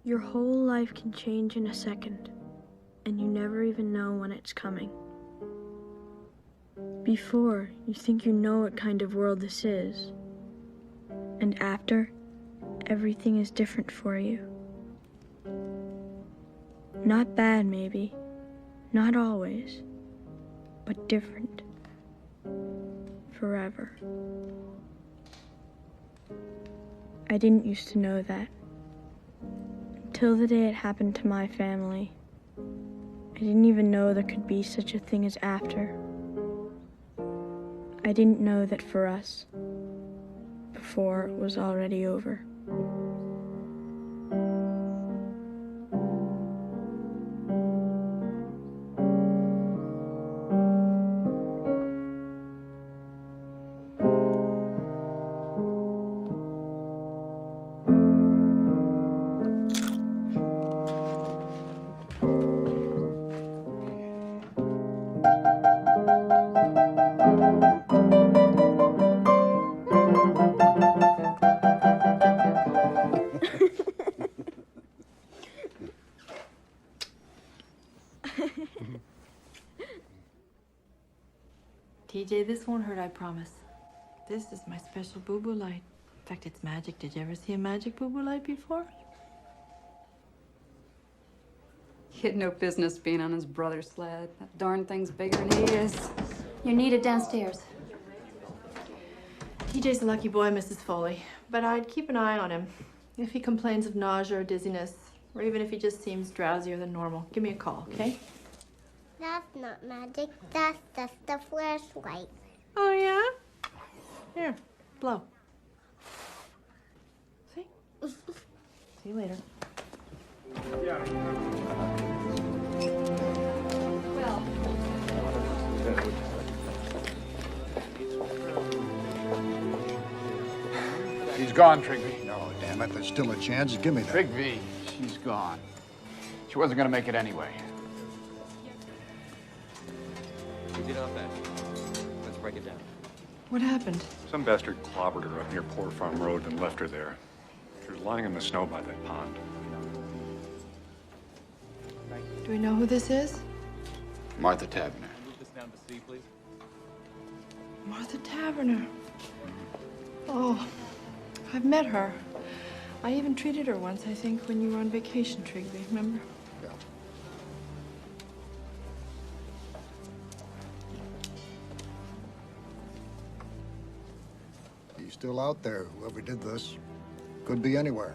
Your whole life can change in a second, and you never even know when it's coming. Before, you think you know what kind of world this is. And after, everything is different for you. Not bad, maybe. Not always. But different. Forever. I didn't used to know that. Until the day it happened to my family. I didn't even know there could be such a thing as after. I didn't know that for us, before it was already over. TJ, this won't hurt, I promise. This is my special boo-boo light. In fact, it's magic. Did you ever see a magic boo-boo light before? He had no business being on his brother's sled. That darn thing's bigger than he is. You're needed downstairs. TJ's a lucky boy, Mrs. Foley. But I'd keep an eye on him. If he complains of nausea or dizziness, or even if he just seems drowsier than normal, give me a call, okay? That's not magic. That's just a flashlight. Oh, yeah? Here, blow. See? See you later. Well, She's gone, Trigby. No, damn it, there's still a chance. Give me that. Trigby, she's gone. She wasn't gonna make it anyway. We did off that. Let's break it down. What happened? Some bastard clobbered her up near Poor Farm Road and left her there. She was lying in the snow by that pond. Do we know who this is? Martha Taverner. Move this down to C, please. Martha Taverner. Oh, I've met her. I even treated her once, I think, when you were on vacation, Trigby, remember? Yeah. He's still out there. Whoever did this could be anywhere.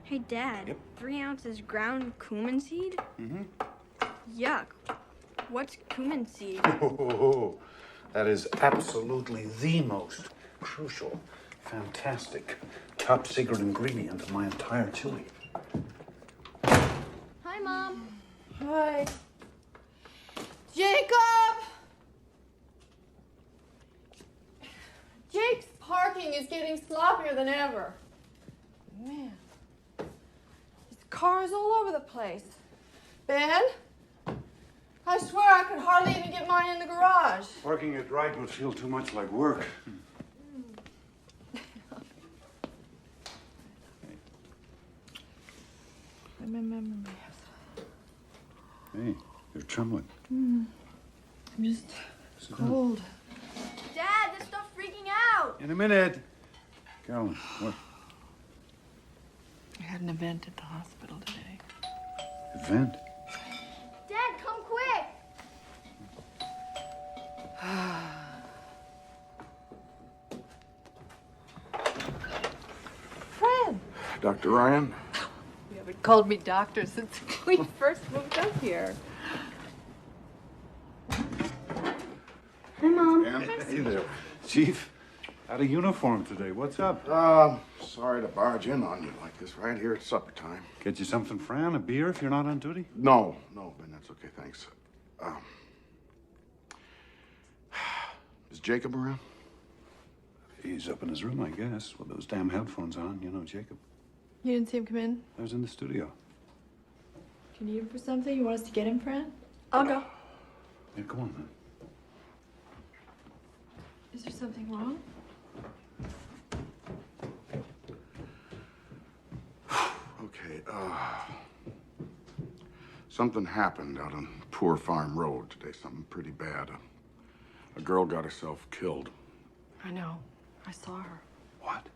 Hey, Dad. Yep. 3 ounces ground cumin seed? Mm-hmm. Yuck. What's cumin seed? Oh, that is absolutely the most crucial, fantastic, top secret ingredient of my entire chili. Hi, Mom. Hi. Jacob! Jake's parking is getting sloppier than ever. Man. His car's all over the place. Ben? I swear I could hardly even get mine in the garage. Working it right would feel too much like work. Hey, you're trembling. I'm just cold. Dad, this stuff's freaking out. In a minute. Carolyn, what? I had an event at the hospital today. Event? Dad, come quick. Fred! Dr. Ryan? You haven't called me doctor since we first moved up here. Hi, Mom. Hey there. Chief, out of uniform today. What's up? Sorry to barge in on you like this right here at supper time. Get you something, Fran? A beer if you're not on duty? No, Ben, that's okay, thanks. Is Jacob around? He's up in his room, I guess, with those damn headphones on. You know, Jacob. You didn't see him come in? I was in the studio. Do you need him for something? You want us to get him, Fran? I'll go. Yeah, come on, then. Is there something wrong? Something happened out on Poor Farm Road today, something pretty bad. A girl got herself killed. I know. I saw her. What?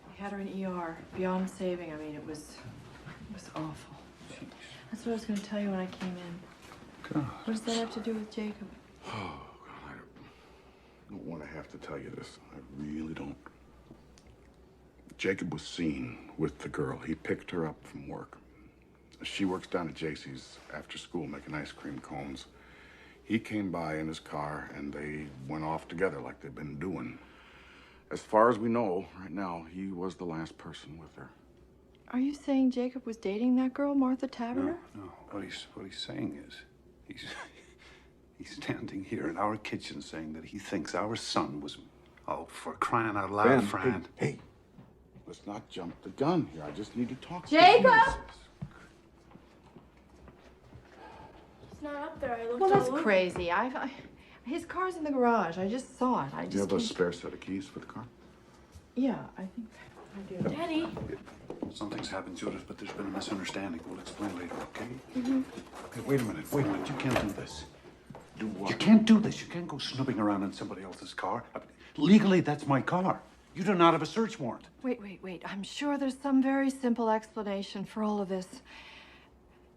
We had her in ER, beyond saving. I mean, it was awful. Jeez. That's what I was going to tell you when I came in. God. What does that have to do with Jacob? Oh, God, I don't want to have to tell you this. I really don't. Jacob was seen with the girl. He picked her up from work. She works down at JC's after school making ice cream cones. He came by in his car and they went off together like they've been doing. As far as we know, right now, he was the last person with her. Are you saying Jacob was dating that girl, Martha Taverner? No. What he's saying is, he's standing here in our kitchen saying that he thinks our son was, oh, for crying out loud, Ben, Fran. hey, let's not jump the gun here. I just need to talk to Jacob! you. He's not up there. I looked Well, all that's over. crazy. His car's in the garage. I just saw it. Do you have a spare set of keys for the car? Yeah, I think I do. Daddy. Something's happened, Judith, but there's been a misunderstanding. We'll explain later, okay? Okay, wait a minute. You can't do this. Do what? You can't do this. You can't go snooping around in somebody else's car. Legally, that's my car. You do not have a search warrant. Wait. I'm sure there's some very simple explanation for all of this.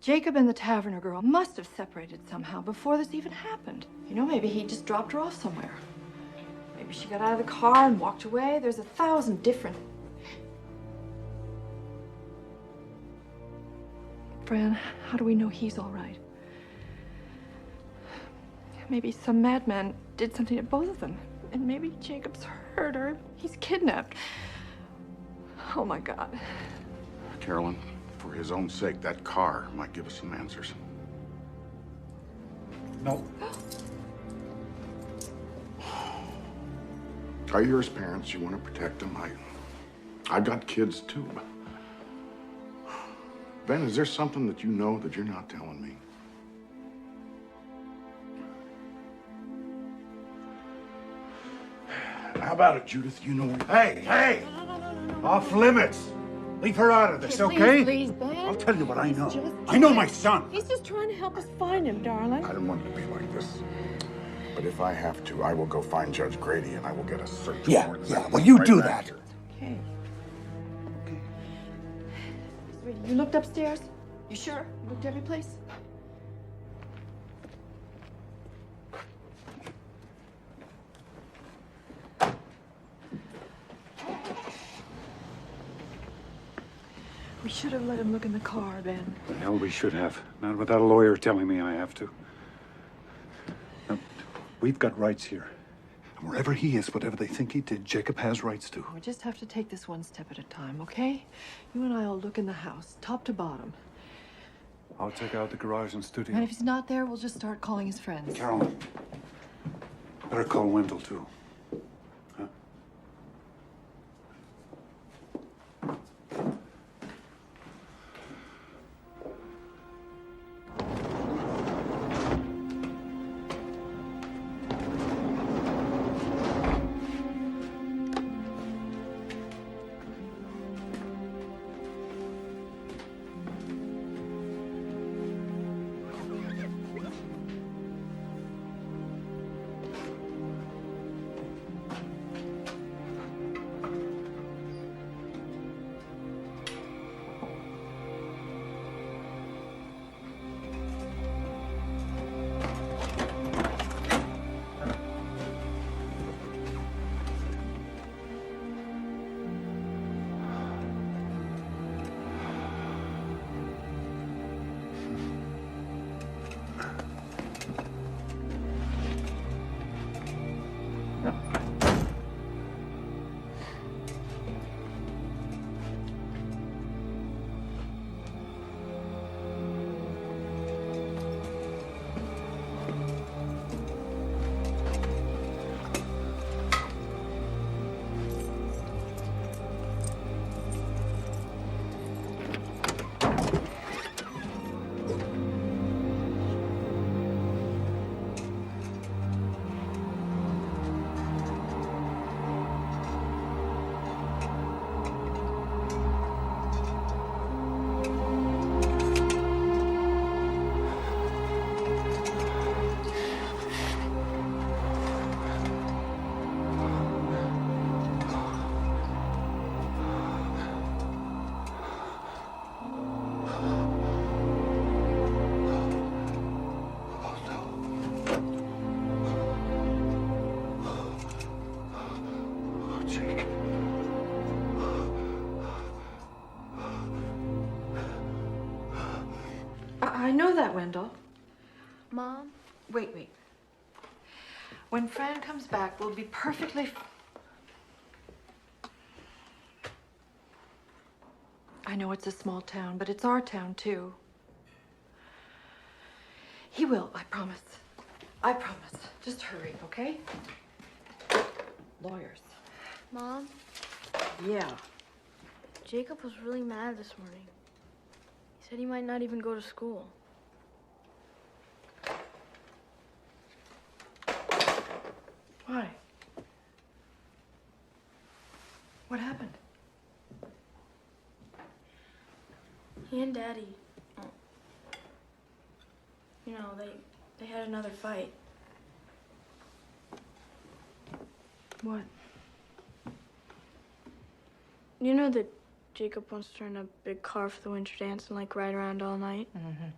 Jacob and the Taverner girl must have separated somehow before this even happened. You know, maybe he just dropped her off somewhere. Maybe she got out of the car and walked away. There's 1,000 different... Fran, how do we know he's all right? Maybe some madman did something to both of them. And maybe Jacob's hurt or he's kidnapped. Oh, my God. Carolyn, for his own sake, that car might give us some answers. No. Are you his parents? You want to protect them? I got kids too. Ben, is there something that you know that you're not telling me? How about it, Judith? You know. Hey! No. Off limits. Leave her out of this, Okay, okay? please, Ben. I'll tell you what I know. Just I know my son. He's just trying to help us find him, darling. I don't want it to be like this. But if I have to, I will go find Judge Grady and I will get a search warrant. Well, you Right do back that. here. Okay. Sweetie, you looked upstairs? You sure? You looked every place? We should have let him look in the car, Ben. The hell we should have. Not without a lawyer telling me I have to. Now, we've got rights here. And wherever he is, whatever they think he did, Jacob has rights to. We just have to take this one step at a time, okay? You and I will look in the house, top to bottom. I'll check out the garage and studio. And if he's not there, we'll just start calling his friends. Carolyn, better call Wendell, too. Huh? Jake. I know that, Wendell. Mom? Wait. When Fran comes back, we'll be perfectly... I know it's a small town, but it's our town, too. He will, I promise. I promise. Just hurry, okay? Lawyers. Mom? Yeah. Jacob was really mad this morning. He said he might not even go to school. Why? What happened? He and Daddy, you know, they had another fight. What? You know that Jacob wants to rent a big car for the winter dance and like ride around all night? Mm-hmm.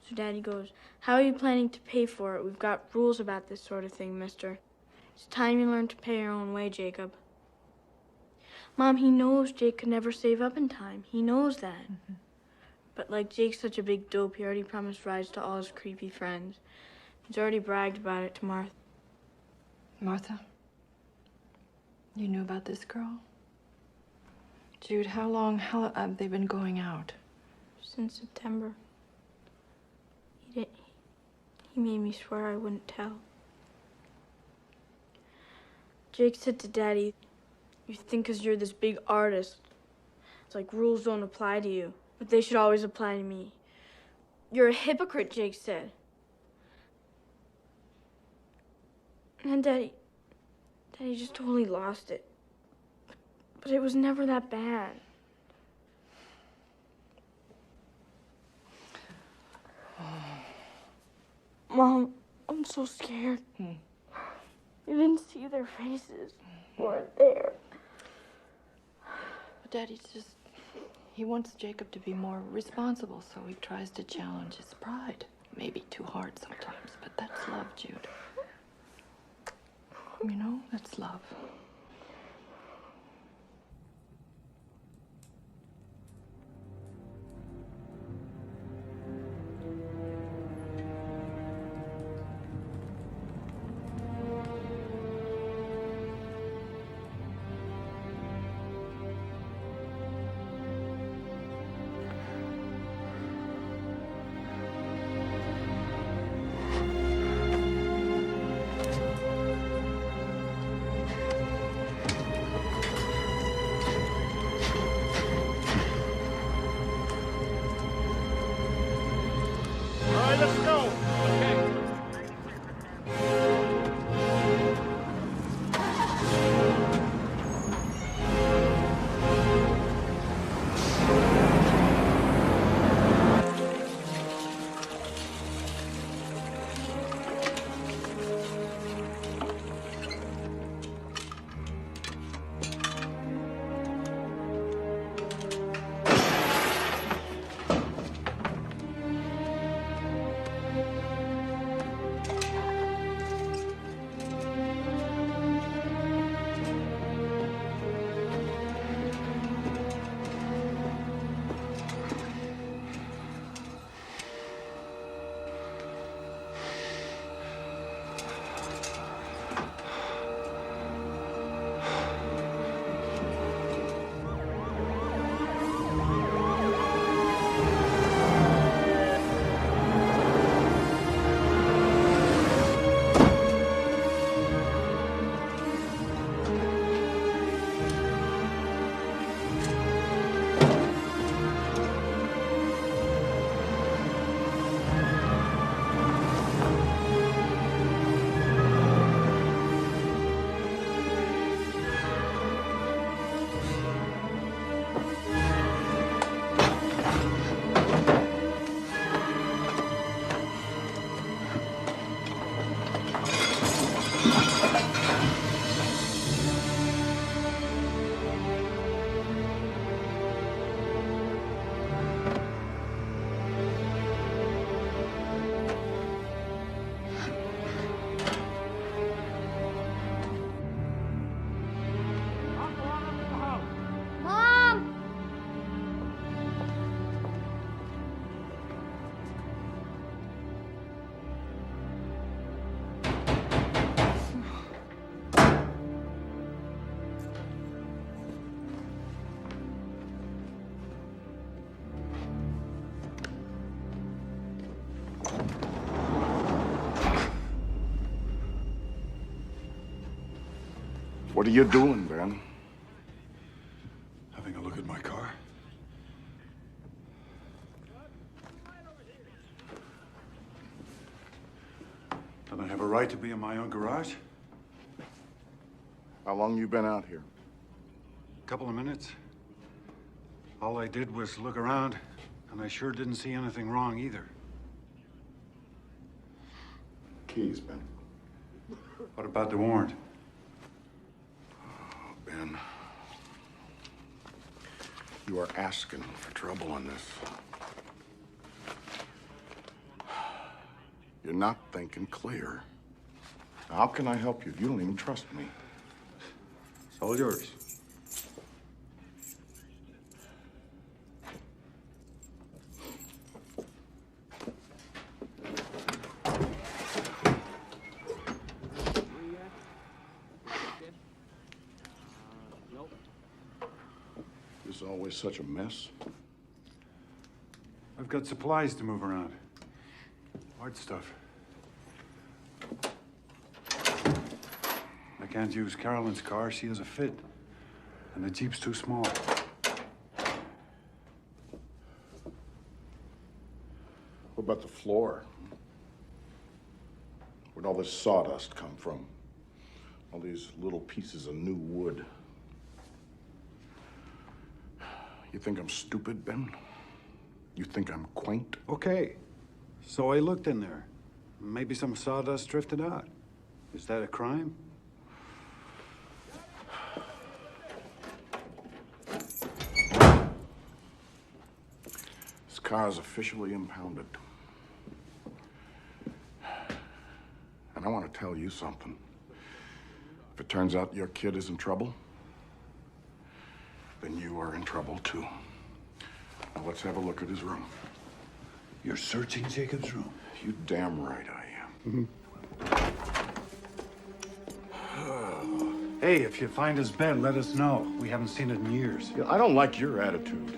So Daddy goes, "How are you planning to pay for it? We've got rules about this sort of thing, mister. It's time you learn to pay your own way, Jacob." Mom, he knows Jake could never save up in time. He knows that. Mm-hmm. But like Jake's such a big dope, he already promised rides to all his creepy friends. He's already bragged about it to Martha. Martha? You knew about this girl? Jude, how long have they been going out? Since September. He made me swear I wouldn't tell. Jake said to Daddy, "You think 'cause you're this big artist, it's like rules don't apply to you, but they should always apply to me. You're a hypocrite," Jake said. And Daddy just totally lost it. But it was never that bad. Mom, I'm so scared. You didn't see their faces. They weren't there. But Daddy's just... He wants Jacob to be more responsible, so he tries to challenge his pride. Maybe too hard sometimes, but that's love, Jude. You know, that's love. What are you doing, Ben? Having a look at my car. Don't I have a right to be in my own garage? How long you been out here? A couple of minutes. All I did was look around, and I sure didn't see anything wrong either. Keys, Ben. What about the warrant? Oh, Ben. You are asking for trouble on this. You're not thinking clear. How can I help you? You don't even trust me. It's all yours. This is always such a mess. I've got supplies to move around. Hard stuff. I can't use Carolyn's car. She has a fit. And the Jeep's too small. What about the floor? Where'd all this sawdust come from? All these little pieces of new wood. You think I'm stupid, Ben? You think I'm quaint? Okay. So I looked in there. Maybe some sawdust drifted out. Is that a crime? This car is officially impounded. And I want to tell you something. If it turns out your kid is in trouble, then you are in trouble too. Now let's have a look at his room. You're searching Jacob's room? You damn right I am. Hey, if you find his bed, let us know. We haven't seen it in years. I don't like your attitude.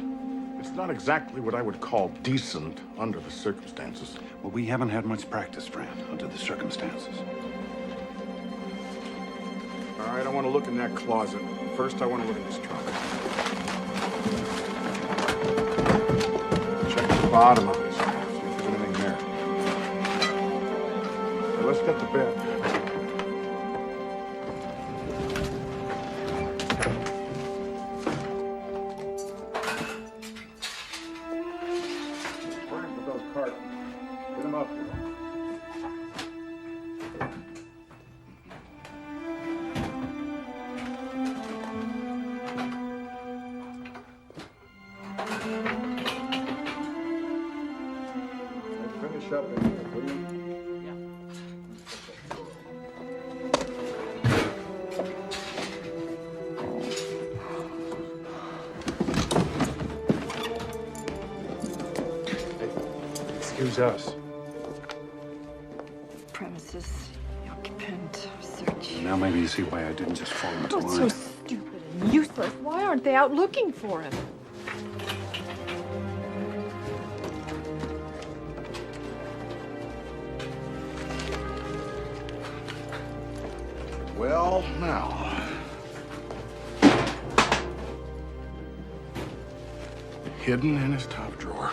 It's not exactly what I would call decent under the circumstances. Well, we haven't had much practice, Fran, under the circumstances. All right, I want to look in that closet. First, I want to look in this trunk. Check the bottom of it. See if there's anything there. Now, let's get to bed. Frank, with those cartons. Get them up here. Finish up in here, will you? Excuse us. Premises, occupant, search. Now maybe you see why I didn't just fall into What's line. so stupid and useless? Why aren't they out looking for him? Well, now. Hidden in his top drawer.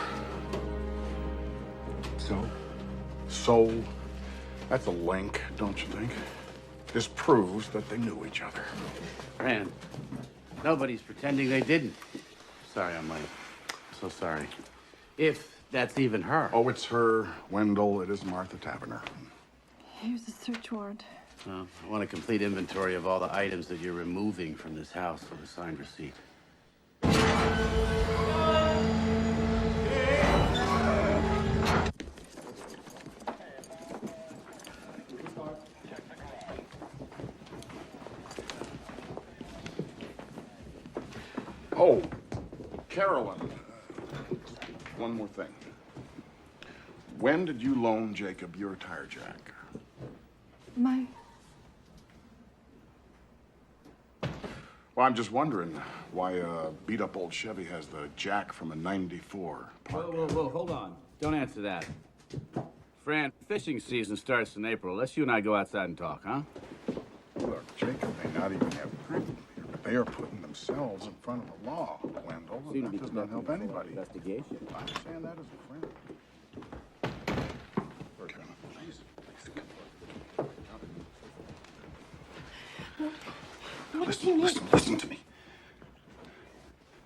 So, that's a link, don't you think? This proves that they knew each other. Fran, nobody's pretending they didn't. Sorry I'm late. So sorry. If that's even her. Oh, it's her, Wendell. It is Martha Taverner. Here's the search warrant. Well, I want a complete inventory of all the items that you're removing from this house with a signed receipt. Oh, Carolyn. One more thing. When did you loan Jacob your tire jack? Well, I'm just wondering why a beat-up old Chevy has the jack from a '94 Park. Whoa, hold on. Don't answer that. Fran, fishing season starts in April. Let's you and I go outside and talk, huh? Look, Jacob may not even have They are putting themselves in front of the law, Wendell. That does not help anybody. Investigation. I understand that as a friend. Listen to me.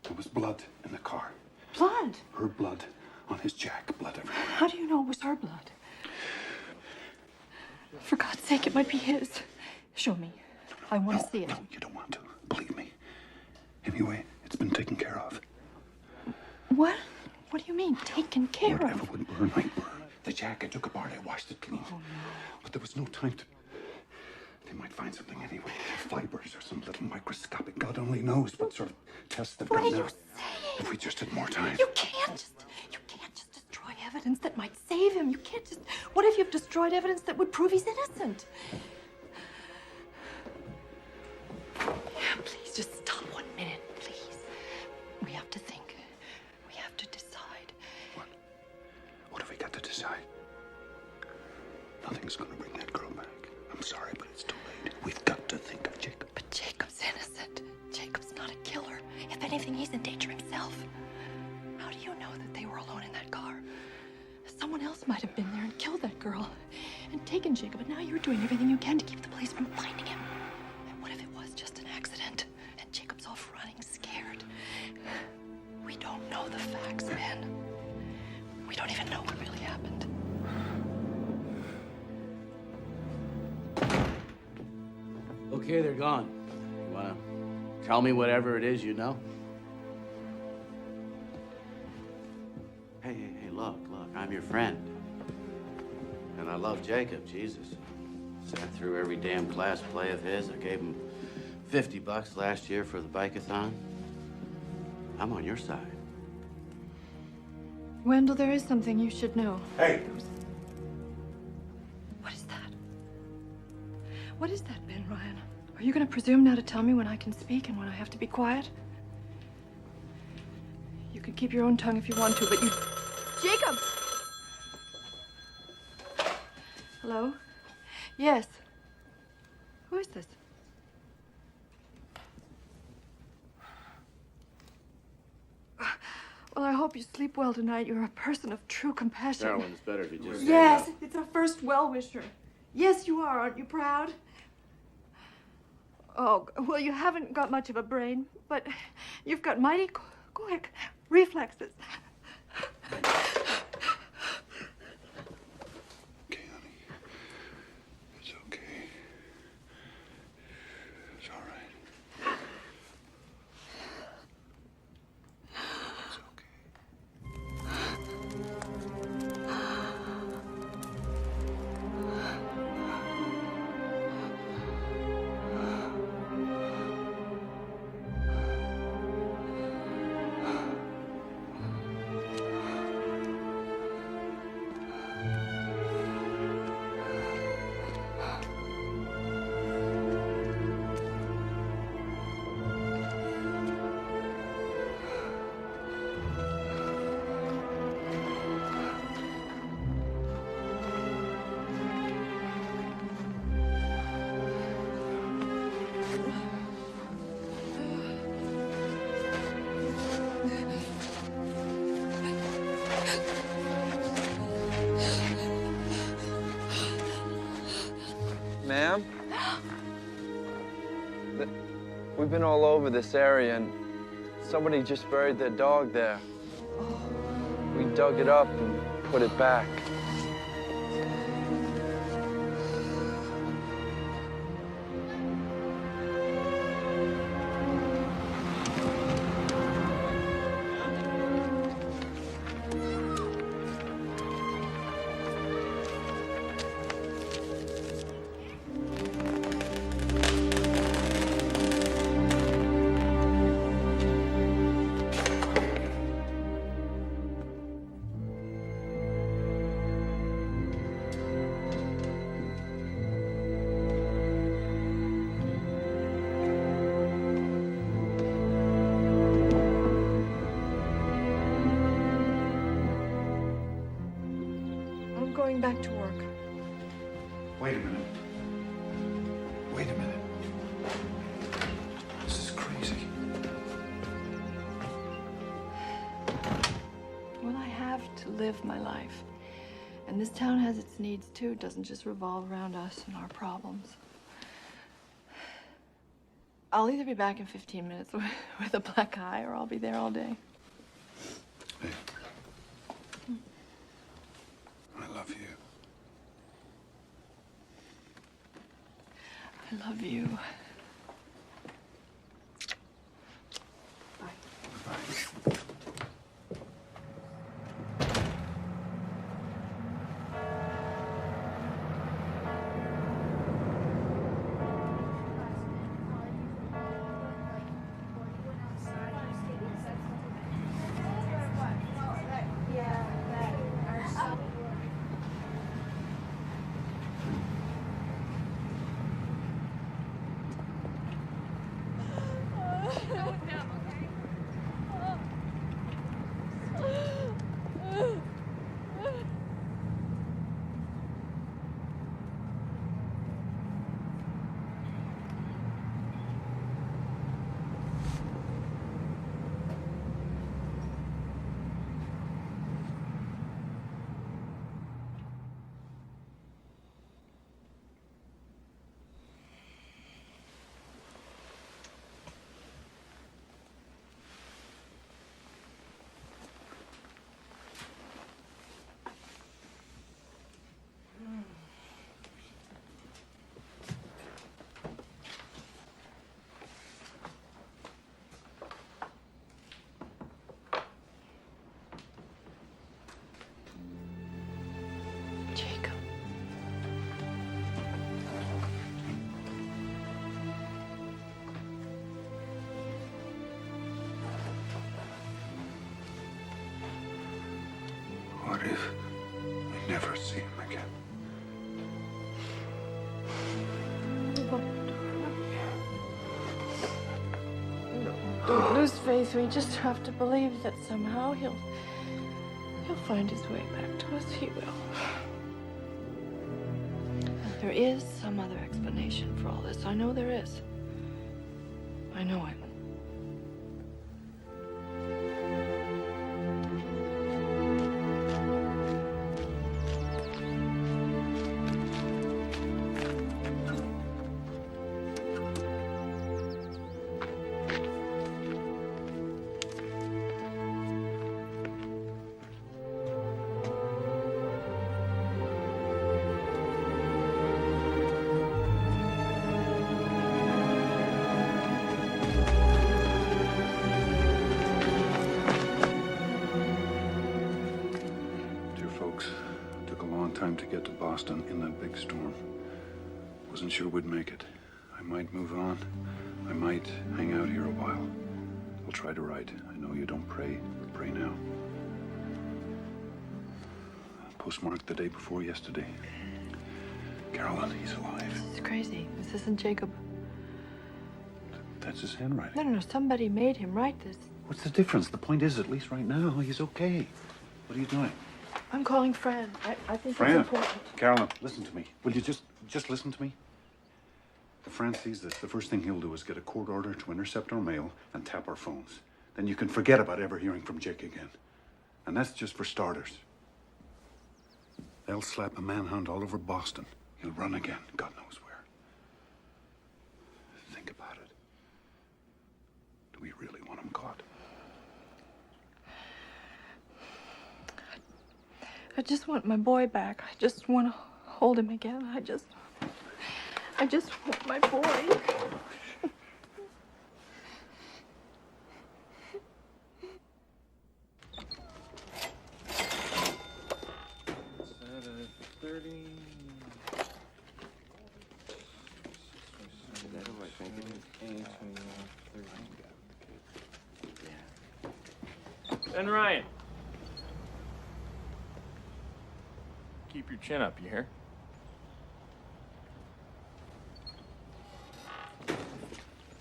There was blood in the car. Blood? Her blood on his jack. Blood everywhere. How do you know it was her blood? For God's sake, it might be his. Show me. I want to see it. No, you don't want to. Believe me. Anyway, it's been taken care of. What? What do you mean, taken care Whatever of? would burn, might burn. The jack I took apart, I washed it clean. Oh, no. But there was no time to... They might find something anyway. Fibers or some little microscopic. God only knows what sort of tests they've done now. What are you saying? If we just had more time. You can't just destroy evidence that might save him. You can't just... What if you've destroyed evidence that would prove he's innocent? Please, just stop 1 minute, please. We have to think. We have to decide. What have we got to decide? Nothing's gonna bring that girl back. I'm sorry, but it's too late. We've got to think of Jacob. But Jacob's innocent. Jacob's not a killer. If anything, he's in danger himself. How do you know that they were alone in that car? Someone else might have been there and killed that girl and taken Jacob, but now you're doing everything you can to keep the police from finding him. And what if it was just an accident and Jacob's off running scared? We don't know the facts, Ben. We don't even know what really happened. Okay, they're gone. You wanna tell me whatever it is you know? Hey, look, I'm your friend. And I love Jacob, Jesus. Sat through every damn class play of his. I gave him $50 last year for the bike-a-thon. I'm on your side. Wendell, there is something you should know. Hey! What is that? What is that, Ben Ryan? Are you going to presume now to tell me when I can speak and when I have to be quiet? You can keep your own tongue if you want to, but you... Jacob! Hello? Yes. Who is this? Well, I hope you sleep well tonight. You're a person of true compassion. Darling, it's better if you just... Yes, it's our first well-wisher. Yes, you are. Aren't you proud? Oh, well, you haven't got much of a brain, but you've got mighty quick reflexes. Okay, honey. It's okay. It's all right. It's Ma'am? We've been all over this area, and somebody just buried their dog there. We dug it up and put it back. Going back to work. Wait a minute. Wait a minute. This is crazy. live my life. And this town has its needs too. It doesn't just revolve around us and our problems. I'll either be back in 15 minutes with a black eye, or I'll be there all day. Hey. I love you. I love you. Bye. Jacob. What if we never see him again? Don't lose faith. We just have to believe that somehow he'll find his way back to us. He will. There is some other explanation for all this. I know there is. I know it. Time to get to Boston in that big storm. Wasn't sure we'd make it. I might move on. I might hang out here a while. I'll try to write. I know you don't pray, but pray now. Postmarked the day before yesterday. Carolyn, he's alive. This is crazy. This isn't Jacob. That's his handwriting. No. Somebody made him write this. What's the difference? The point is, at least right now, he's okay. What are you doing? I'm calling Fran. I think Fran, it's important. Carolyn, listen to me. Will you just listen to me? If Fran sees this, the first thing he'll do is get a court order to intercept our mail and tap our phones. Then you can forget about ever hearing from Jake again. And that's just for starters. They'll slap a manhunt all over Boston. He'll run again, God knows where. Think about it. Do we really want him caught? I just want my boy back. I just want to hold him again. I just want my boy. Ben Ryan. Keep your chin up, you hear?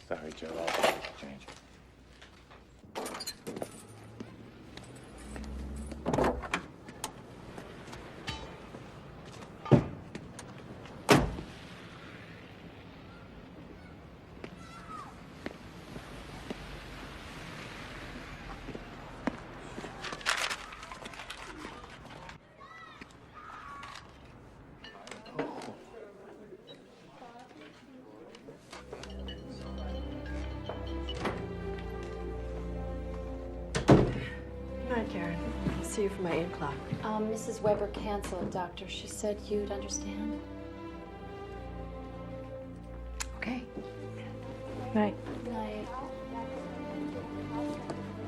Sorry, Joe. I'll change. Karen. I'll see you for my 8 o'clock. Mrs. Weber canceled, Doctor. She said you'd understand. Okay. Night. Night.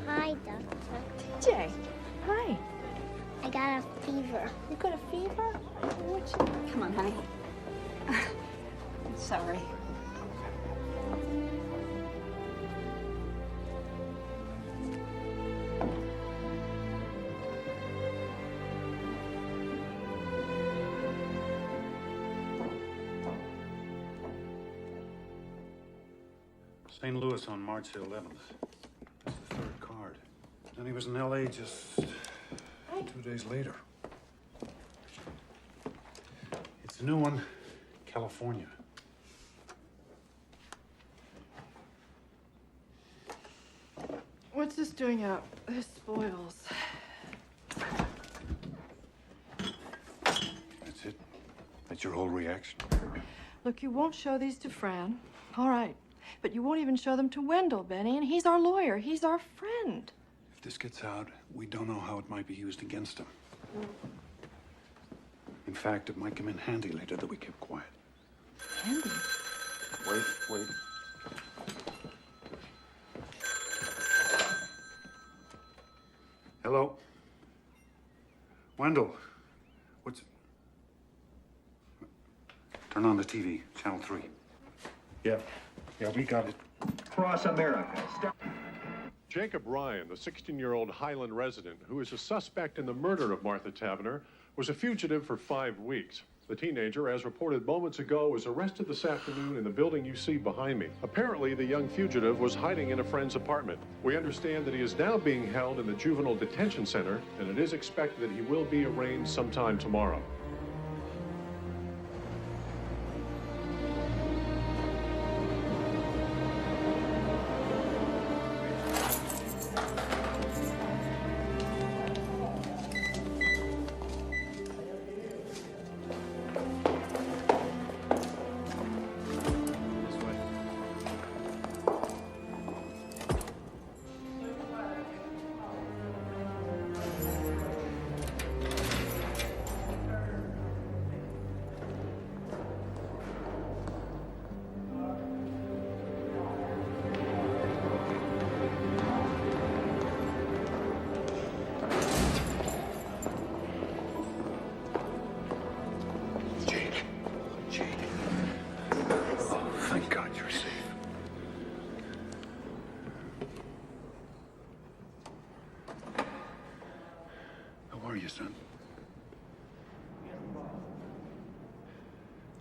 Hi, Doctor. TJ. Hi. I got a fever. You got a fever? Come on, honey. I'm sorry. St. Louis on March 11th. That's the 3rd card. Then he was in L.A. just 2 days later. It's a new one, California. What's this doing out? This spoils. That's it? That's your whole reaction? Look, you won't show these to Fran. All right. But you won't even show them to Wendell, Benny, and he's our lawyer. He's our friend. If this gets out, we don't know how it might be used against him. In fact, it might come in handy later that we keep quiet. Handy? Wait. Hello? Wendell, what's... Turn on the TV, channel 3. Yeah, we got it. Across America. Jacob Ryan, the 16-year-old Highland resident who is a suspect in the murder of Martha Tavener, was a fugitive for 5 weeks. The teenager, as reported moments ago, was arrested this afternoon in the building you see behind me. Apparently, the young fugitive was hiding in a friend's apartment. We understand that he is now being held in the juvenile detention center, and it is expected that he will be arraigned sometime tomorrow.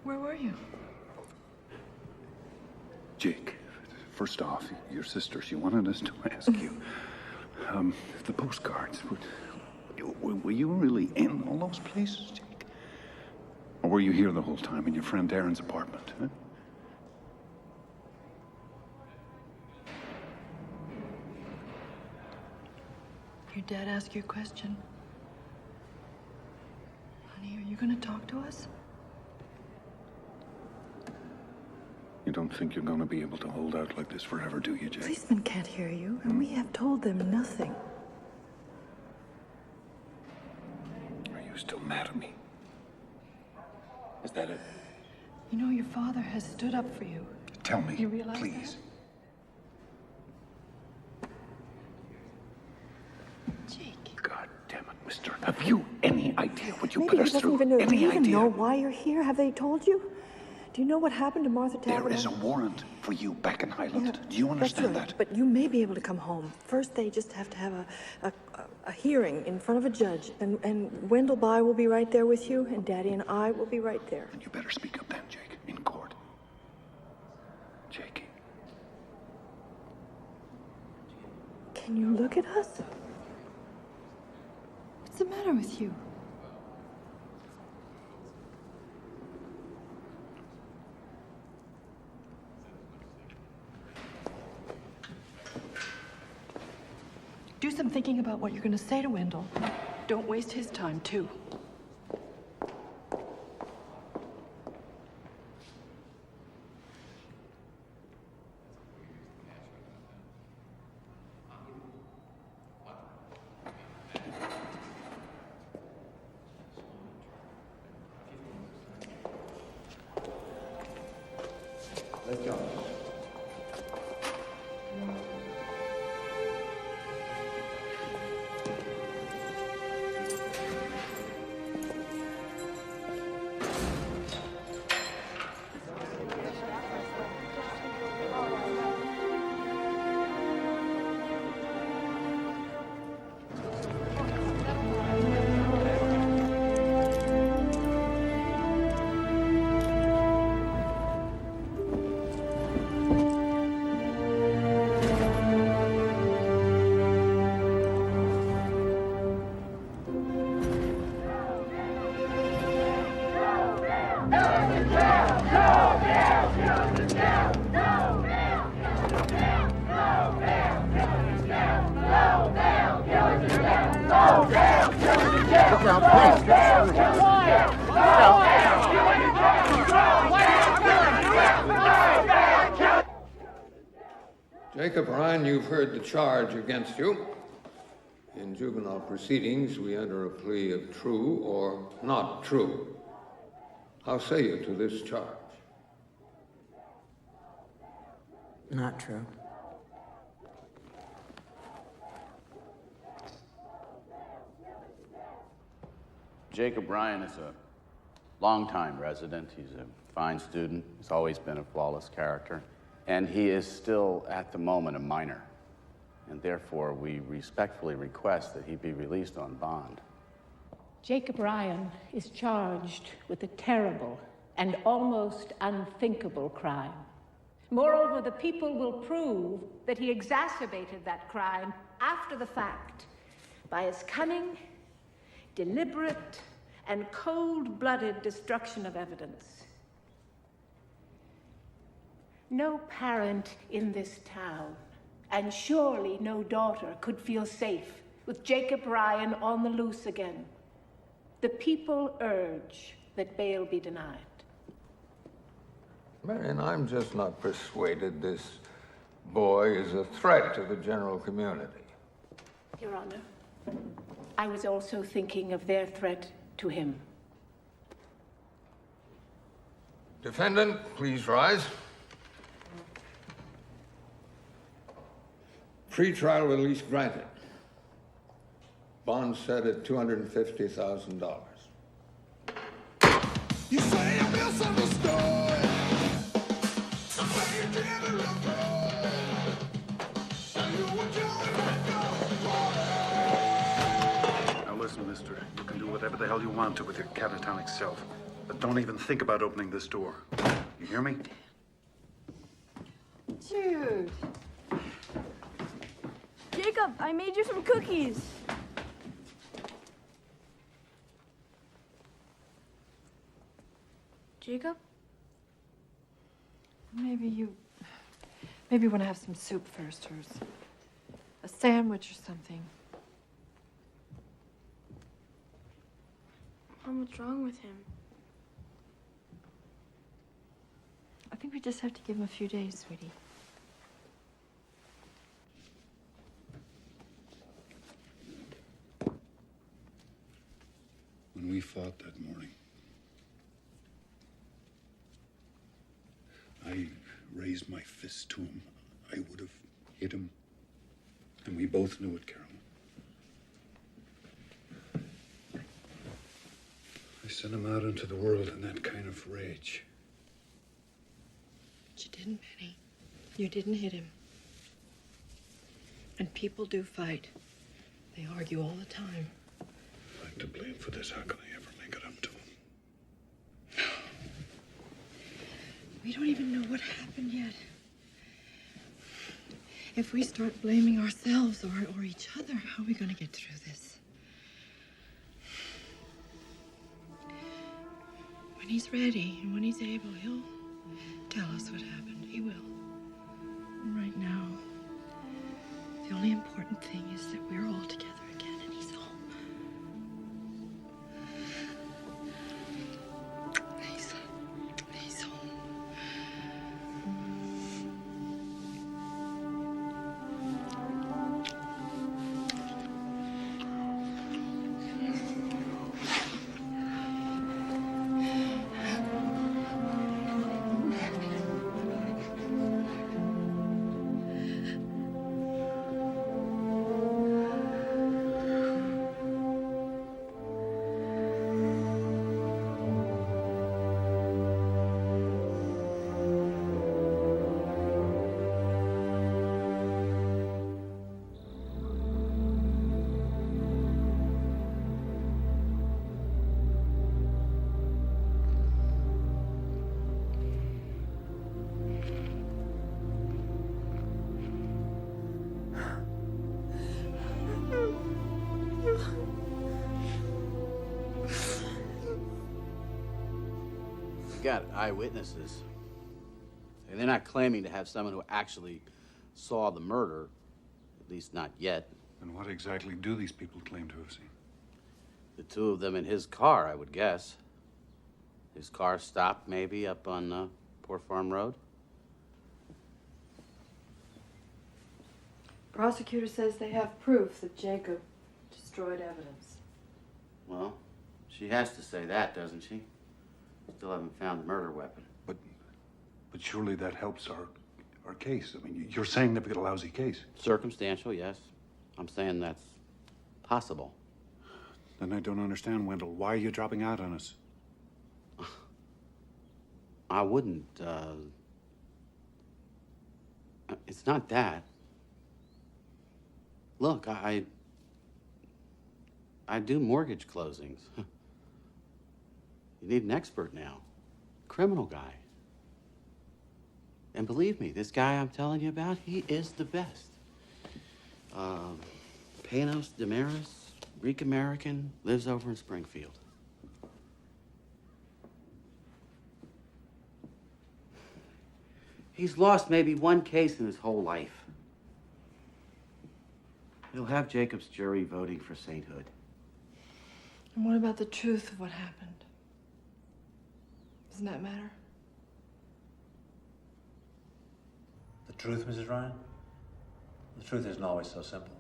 Where were you? Jake, first off, your sister, she wanted us to ask you, the postcards, were you really in all those places, Jake? Or were you here the whole time in your friend Aaron's apartment, huh? Your dad asked you a question. Honey, are you gonna talk to us? You don't think you're going to be able to hold out like this forever, do you, Jake? Policemen can't hear you, and we have told them nothing. Are you still mad at me? Is that it? You know, your father has stood up for you. Tell me, You realize please. Jake. God damn it, mister. Have you any idea what you Maybe put he us doesn't through? even know. Do Any you even idea? know why you're here? Have they told you? Do you know what happened to Martha Tavener? There is a warrant for you back in Highland. Do you understand That's right. that? But you may be able to come home. First, they just have to have a hearing in front of a judge, and Wendell By will be right there with you, and Daddy and I will be right there. And you better speak up then, Jake, in court. Jakey. Can you look at us? What's the matter with you? Do some thinking about what you're going to say to Wendell. Don't waste his time, too. Jacob Ryan, you've heard the charge against you. In juvenile proceedings, we enter a plea of true or not true. How say you to this charge? Not true. Jacob Ryan is a longtime resident. He's a fine student. He's always been a flawless character. And he is still, at the moment, a minor. And therefore, we respectfully request that he be released on bond. Jacob Ryan is charged with a terrible and almost unthinkable crime. Moreover, the people will prove that he exacerbated that crime after the fact by his cunning, deliberate, and cold-blooded destruction of evidence. No parent in this town, and surely no daughter, could feel safe with Jacob Ryan on the loose again. The people urge that bail be denied. Marion, I'm just not persuaded this boy is a threat to the general community. Your Honor, I was also thinking of their threat to him. Defendant, please rise. Pre-trial release granted. Bond set at $250,000. You say I misunderstood. I say you did it Now listen, mister. You can do whatever the hell you want to with your catatonic self. But don't even think about opening this door. You hear me? Jude. Jacob, I made you some cookies. Jacob? Maybe you want to have some soup first, or a sandwich or something. Mom, what's wrong with him? I think we just have to give him a few days, sweetie. When we fought that morning, I raised my fist to him. I would have hit him. And we both knew it, Carolyn. I sent him out into the world in that kind of rage. But you didn't, Penny. You didn't hit him. And people do fight. They argue all the time. If I'm to blame for this, how can I ever make it up to him? We don't even know what happened yet. If we start blaming ourselves or each other, how are we going to get through this? When he's ready and when he's able, he'll tell us what happened. He will. And right now, the only important thing is that we're all together again and he's home. He's home. Got eyewitnesses. And they're not claiming to have someone who actually saw the murder, at least not yet. And what exactly do these people claim to have seen? The two of them in his car, I would guess. His car stopped maybe up on Poor Farm Road. Prosecutor says they have proof that Jacob destroyed evidence. Well, she has to say that, doesn't she? Still haven't found the murder weapon. But surely that helps our case. I mean, you're saying they've got a lousy case. Circumstantial, yes. I'm saying that's possible. Then I don't understand, Wendell. Why are you dropping out on us? I wouldn't, it's not that. Look, I do mortgage closings. You need an expert now. Criminal guy. And believe me, this guy I'm telling you about, he is the best. Panos Damaris, Greek American, lives over in Springfield. He's lost maybe one case in his whole life. He'll have Jacob's jury voting for sainthood. And what about the truth of what happened? Doesn't that matter? The truth, Mrs. Ryan? The truth isn't always so simple.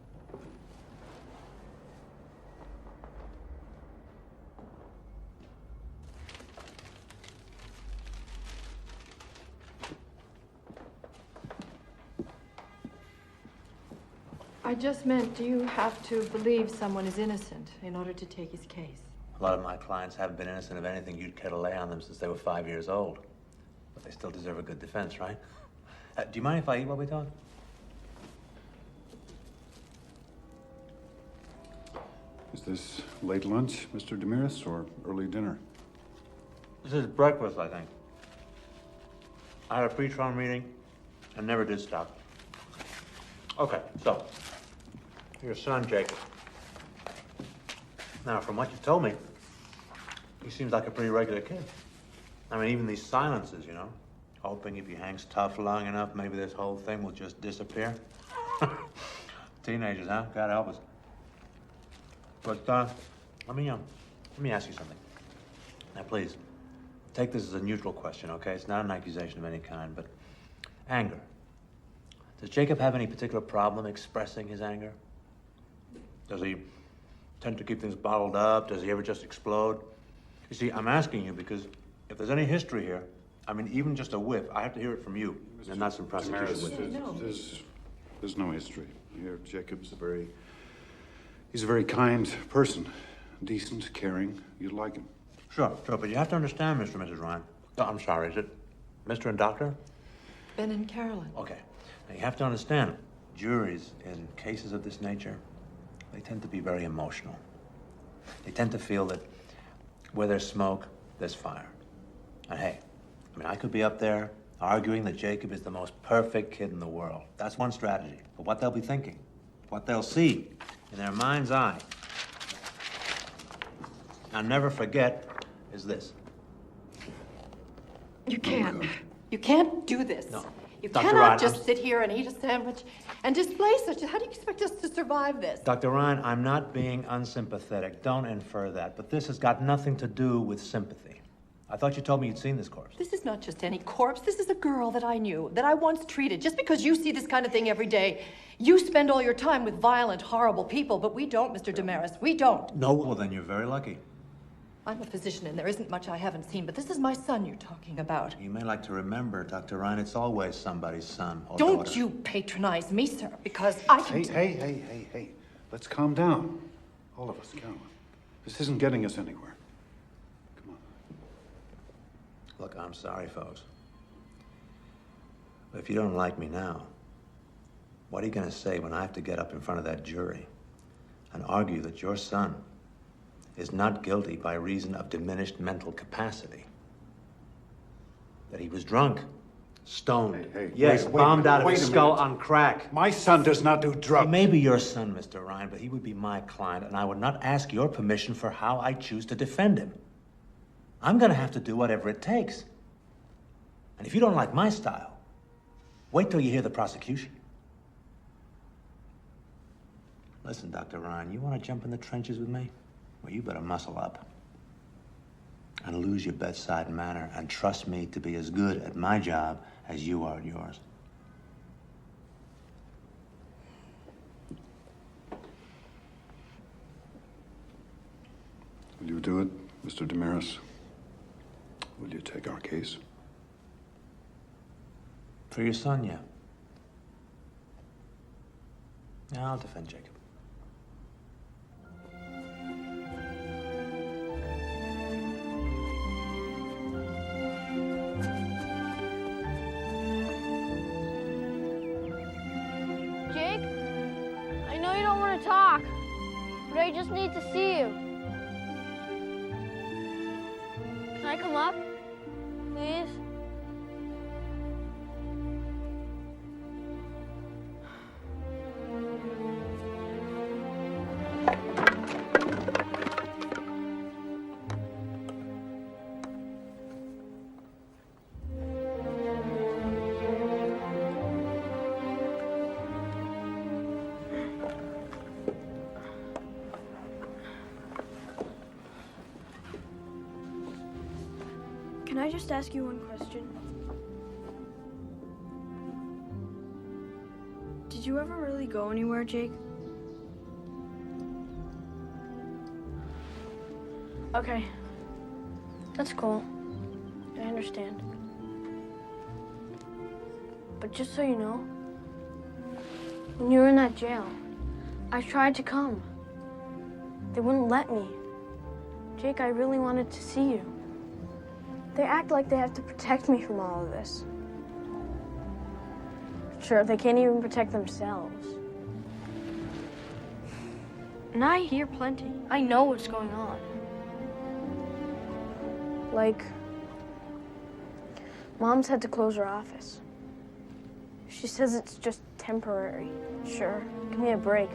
I just meant, do you have to believe someone is innocent in order to take his case? A lot of my clients haven't been innocent of anything you'd care to lay on them since they were 5 years old. But they still deserve a good defense, right? Do you mind if I eat while we talk? Is this late lunch, Mr. Damaris, or early dinner? This is breakfast, I think. I had a pre-trial meeting and never did stop. Okay, so, your son, Jacob. Now, from what you told me, he seems like a pretty regular kid. I mean, even these silences, you know, hoping if he hangs tough long enough, maybe this whole thing will just disappear. Teenagers, huh? God help us. But, let me ask you something. Now, please, take this as a neutral question, okay? It's not an accusation of any kind, but anger. Does Jacob have any particular problem expressing his anger? Does he tend to keep things bottled up? Does he ever just explode? You see, I'm asking you because if there's any history here, I mean, even just a whiff, I have to hear it from you, and not some prosecution witness. There's no history here. Jacob's he's a very kind person. Decent, caring. You'd like him. Sure, but you have to understand, Mr. and Mrs. Ryan. Oh, I'm sorry, is it Mr. and Doctor? Ben and Carolyn. Okay. Now, you have to understand, juries in cases of this nature, they tend to be very emotional. They tend to feel that where there's smoke, there's fire. And hey, I mean, I could be up there arguing that Jacob is the most perfect kid in the world. That's one strategy. But what they'll be thinking, what they'll see in their mind's eye, I'll never forget, is this. You can't. You can't do this. No. You Dr. cannot Ryan, just sit here and eat a sandwich and display such. How do you expect us to survive this? Dr. Ryan, I'm not being unsympathetic. Don't infer that. But this has got nothing to do with sympathy. I thought you told me you'd seen this corpse. This is not just any corpse. This is a girl that I knew, that I once treated. Just because you see this kind of thing every day, you spend all your time with violent, horrible people, but we don't, Mr. Damaris. We don't. No, well, then you're very lucky. I'm a physician, and there isn't much I haven't seen, but this is my son you're talking about. You may like to remember, Dr. Ryan, it's always somebody's son or Don't daughter. you patronize me, sir, because I can... Hey. Let's calm down. All of us, come on. This isn't getting us anywhere. Look, I'm sorry, folks. But if you don't like me now, what are you going to say when I have to get up in front of that jury and argue that your son is not guilty by reason of diminished mental capacity? That he was drunk, stoned, yes, bombed out of his skull on crack. My son does not do drugs. He may be your son, Mr. Ryan, but he would be my client, and I would not ask your permission for how I choose to defend him. I'm going to have to do whatever it takes. And if you don't like my style, wait till you hear the prosecution. Listen, Dr. Ryan, you want to jump in the trenches with me? Well, you better muscle up and lose your bedside manner and trust me to be as good at my job as you are at yours. do it, Mr. Damaris? Will you take our case? For your son, yeah. Yeah, I'll defend Jacob. Jake, I know you don't want to talk, but I just need to see you. Can I come up, please? Can I just ask you one question? Did you ever really go anywhere, Jake? Okay. That's cool. I understand. But just so you know, when you were in that jail, I tried to come. They wouldn't let me. Jake, I really wanted to see you. They act like they have to protect me from all of this. Sure, they can't even protect themselves. And I hear plenty. I know what's going on. Like, Mom's had to close her office. She says it's just temporary. Sure, give me a break.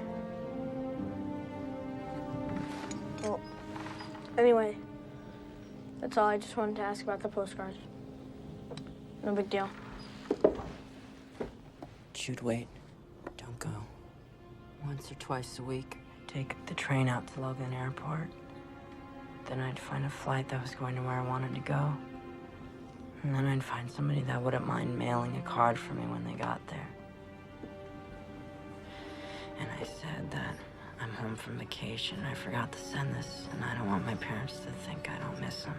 Well, anyway, that's all. I just wanted to ask about the postcards. No big deal. Shoot, wait. Don't go. Once or twice a week, I'd take the train out to Logan Airport. Then I'd find a flight that was going to where I wanted to go. And then I'd find somebody that wouldn't mind mailing a card for me when they got there. And I said that I'm home from vacation. I forgot to send this, and I don't want my parents to think I don't miss them.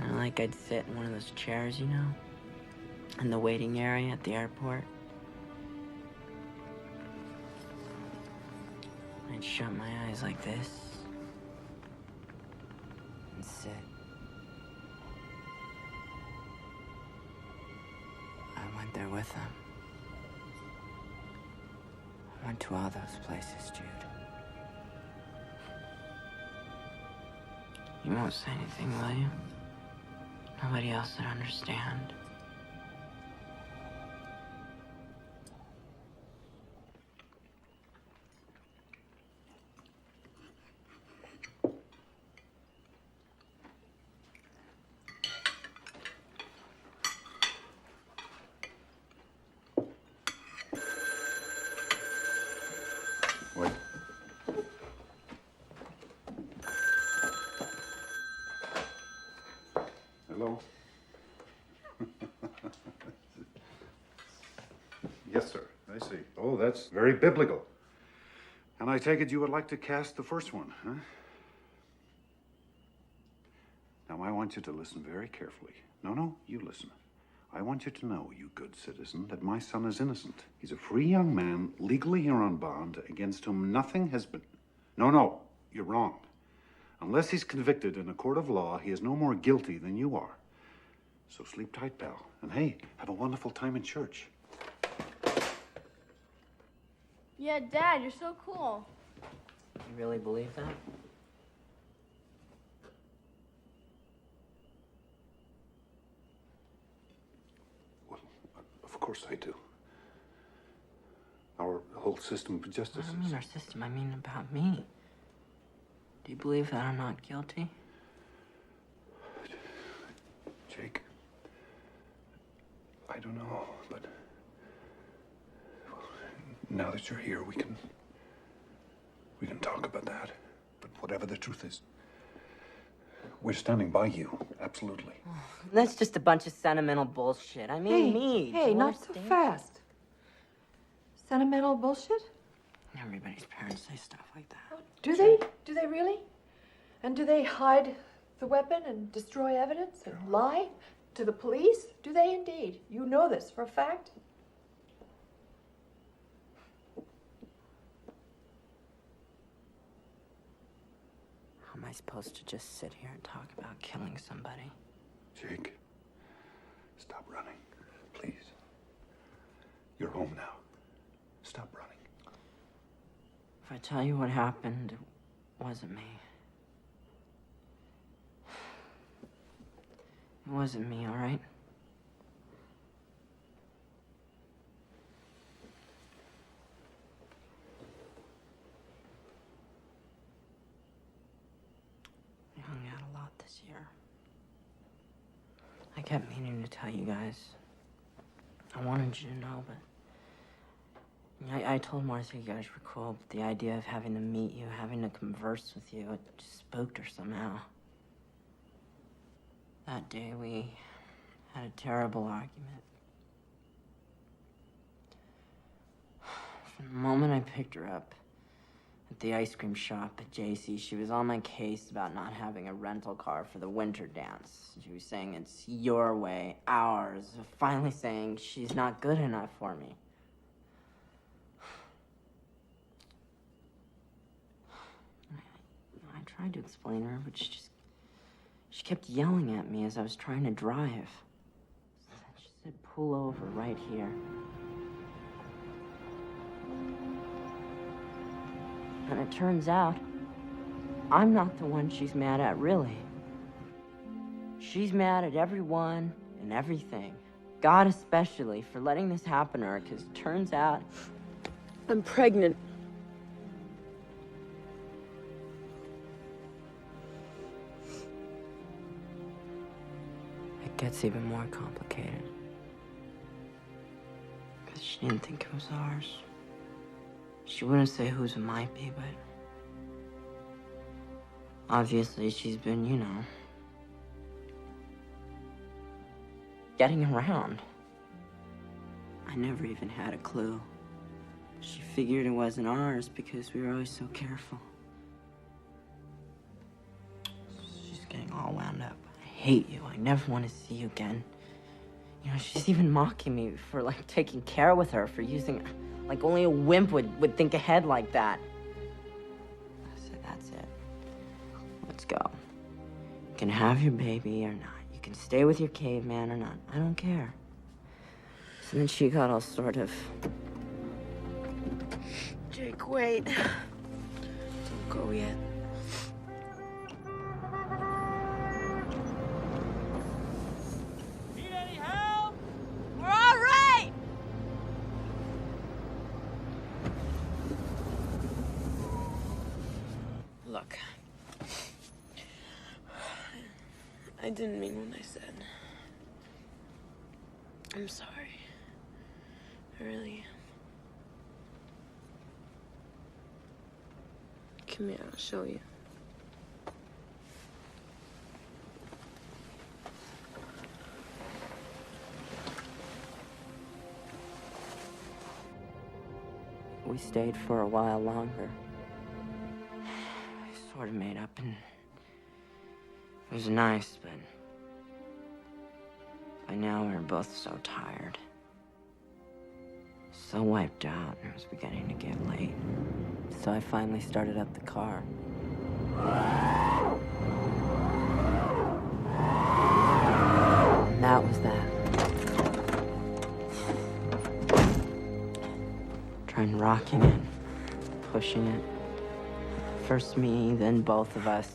And like I'd sit in one of those chairs, you know, in the waiting area at the airport. I'd shut my eyes like this and sit. I went there with them. I went to all those places, Jude. You won't say anything, will you? Nobody else would understand. Wait. Hello? Yes, sir. I see. Oh, that's very biblical. And I take it you would like to cast the first one, huh? Now, I want you to listen very carefully. No, you listen. I want you to know, you good citizen, that my son is innocent. He's a free young man, legally here on bond, against whom nothing has been... No, you're wrong. Unless he's convicted in a court of law, he is no more guilty than you are. So sleep tight, pal. And hey, have a wonderful time in church. Yeah, Dad, you're so cool. You really believe that? Of course I do. Our whole system of justice I don't mean our system, I mean about me. Do you believe that I'm not guilty? Jake, I don't know, but well, now that you're here, we can talk about that. But whatever the truth is, we're standing by you, absolutely. That's just a bunch of sentimental bullshit. I mean, me. Hey, not so fast. Sentimental bullshit? Everybody's parents say stuff like that. Do they? Do they really? And do they hide the weapon and destroy evidence and lie to the police? Do they indeed? You know this for a fact? How am I supposed to just sit here and talk about killing somebody? Jake, stop running, please. You're home now. Stop running. If I tell you what happened, it wasn't me. It wasn't me, all right? I hung out a lot this year. I kept meaning to tell you guys. I wanted you to know, but I told Martha you guys were cool, but the idea of having to meet you, having to converse with you, it just spooked her somehow. That day we had a terrible argument. From the moment I picked her up at the ice cream shop at JC, she was on my case about not having a rental car for the winter dance. She was saying it's your way, ours, finally saying she's not good enough for me. I tried to explain to her, but she kept yelling at me as I was trying to drive. She said, pull over right here. And it turns out, I'm not the one she's mad at, really. She's mad at everyone and everything. God especially for letting this happen to her, because it turns out I'm pregnant. It gets even more complicated. Because she didn't think it was ours. She wouldn't say whose it might be, but obviously she's been, you know, getting around. I never even had a clue. She figured it wasn't ours because we were always so careful. She's getting all wound up. I hate you. I never want to see you again. You know, she's even mocking me for, like, taking care with her, for using... Like, only a wimp would think ahead like that. I said, that's it. Let's go. You can have your baby or not. You can stay with your caveman or not. I don't care. So then she got all sort of... Jake, wait. Don't go yet. Need any help? We're all right! Look. I didn't mean what I said. I'm sorry. I really am. Come here, I'll show you. We stayed for a while longer. I sort of made up, and it was nice, but by now we were both so tired. So wiped out, and it was beginning to get late. So I finally started up the car. And that was that. Trying rocking it, pushing it. First me, then both of us.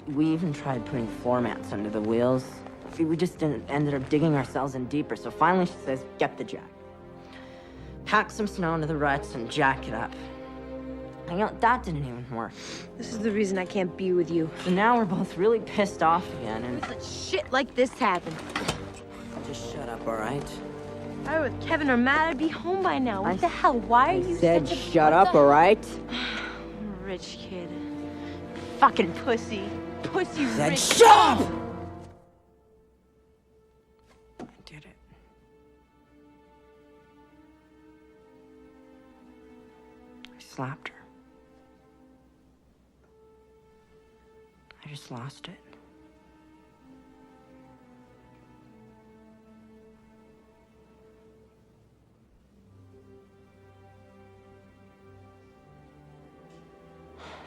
We even tried putting floor mats under the wheels. We just ended up digging ourselves in deeper. So finally she says, get the jack. Pack some snow into the ruts and jack it up. And you know, that didn't even work. This is the reason I can't be with you. So now we're both really pissed off again, and... Let shit like this happen. Just shut up, all right? If I were with Kevin or Matt, I'd be home by now. What the hell? Why are you said such a... shut up, all right? Rich kid. Fucking pussy. Pussy Said rich. shut up! I did it. I slapped her. I just lost it.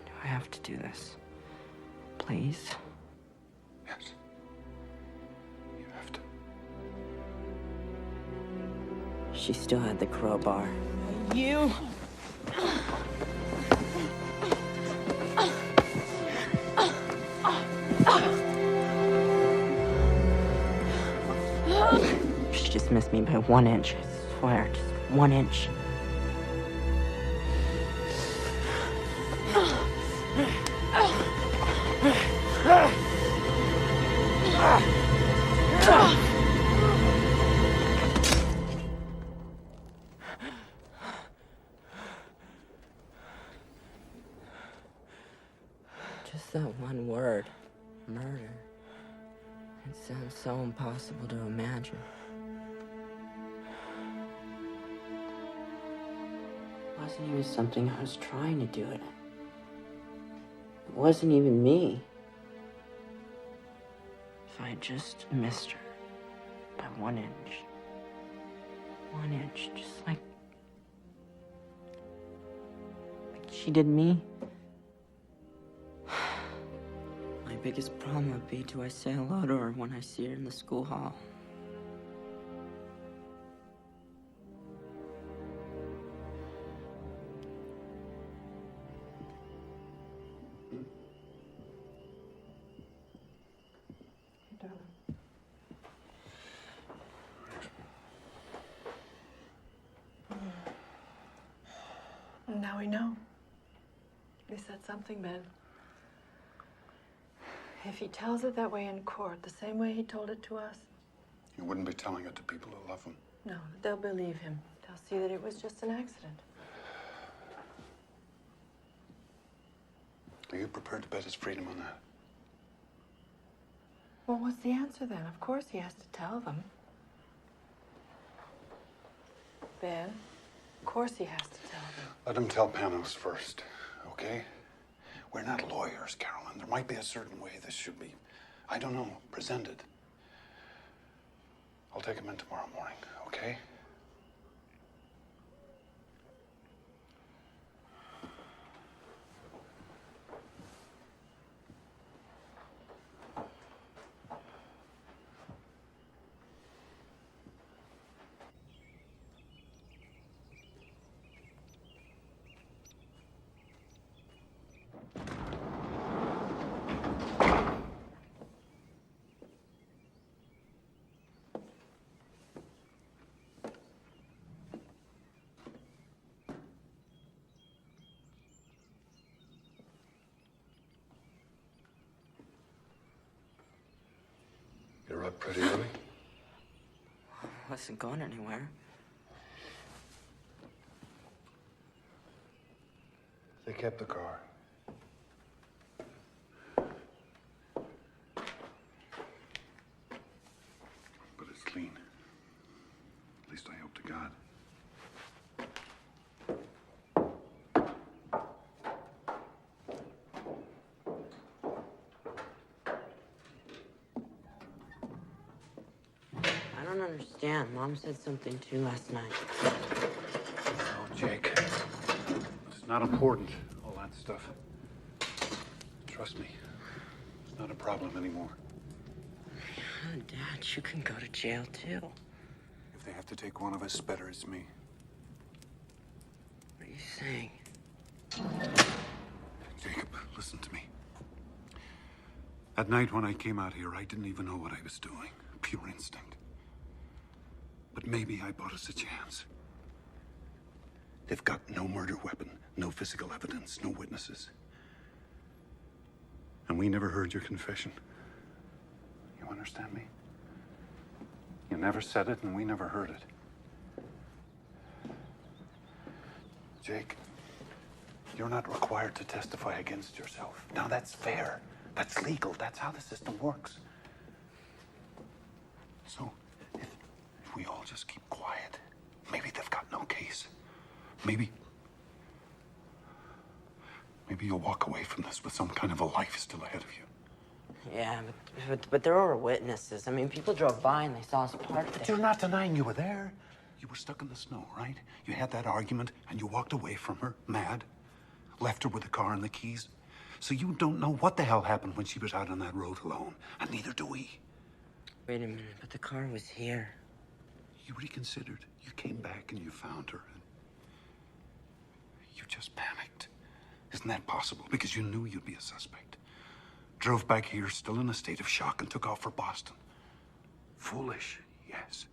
Do I have to do this? Please? Yes. You have to. She still had the crowbar. You. She just missed me by 1 inch. I swear, just 1 inch. Just that one word, murder. It sounds so impossible to imagine. It wasn't even something I was trying to do it. It wasn't even me. If I had just missed her by 1 inch. 1 inch, just like she did me. My biggest problem would be, do I say hello to her when I see her in the school hall? Now we know. He said something, Ben. If he tells it that way in court, the same way he told it to us, You wouldn't be telling it to people who love him. no, they'll believe him. They'll see that it was just an accident. Are you prepared to bet his freedom on that? Well, what's the answer then? Of course he has to tell them. Ben, of course he has to tell them. Let him tell Panos first, okay? We're not lawyers, Carolyn. There might be a certain way this should be, I don't know, presented. I'll take him in tomorrow morning, okay? You're up pretty early. I wasn't going anywhere. They kept the car. But it's clean. At least I hope to God. I don't understand. Mom said something too last night. Oh, Jake. It's not important, all that stuff. Trust me. It's not a problem anymore. Oh, Dad, you can go to jail too. If they have to take one of us, better it's me. What are you saying? Jacob, listen to me. That night when I came out here, I didn't even know what I was doing. Pure instinct. But maybe I bought us a chance. They've got no murder weapon, no physical evidence, no witnesses. And we never heard your confession. You understand me? You never said it, and we never heard it. Jake, you're not required to testify against yourself. Now, that's fair. That's legal. That's how the system works. So, if we all just keep quiet, maybe they've got no case. Maybe you'll walk away from this with some kind of a life still ahead of you. Yeah, but there were witnesses. I mean, people drove by and they saw us parked there. But you're not denying you were there. You were stuck in the snow, right? You had that argument and you walked away from her, mad. Left her with the car and the keys. So you don't know what the hell happened when she was out on that road alone. And neither do we. Wait a minute, but the car was here. You reconsidered. You came back and you found her. And you just panicked. Isn't that possible? Because you knew you'd be a suspect. Drove back here still in a state of shock and took off for Boston. Foolish, yes,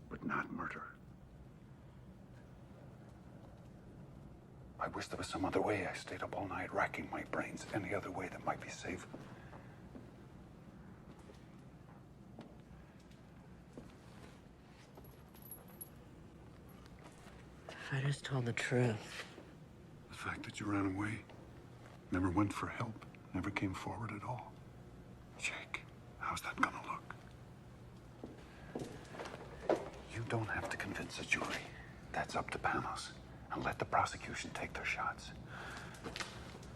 but not murder. I wish there was some other way. I stayed up all night racking my brains. Any other way that might be safe. If I just told the truth. The fact that you ran away, never went for help, never came forward at all. Jake, how's that gonna look? You don't have to convince a jury. That's up to Panos. And let the prosecution take their shots.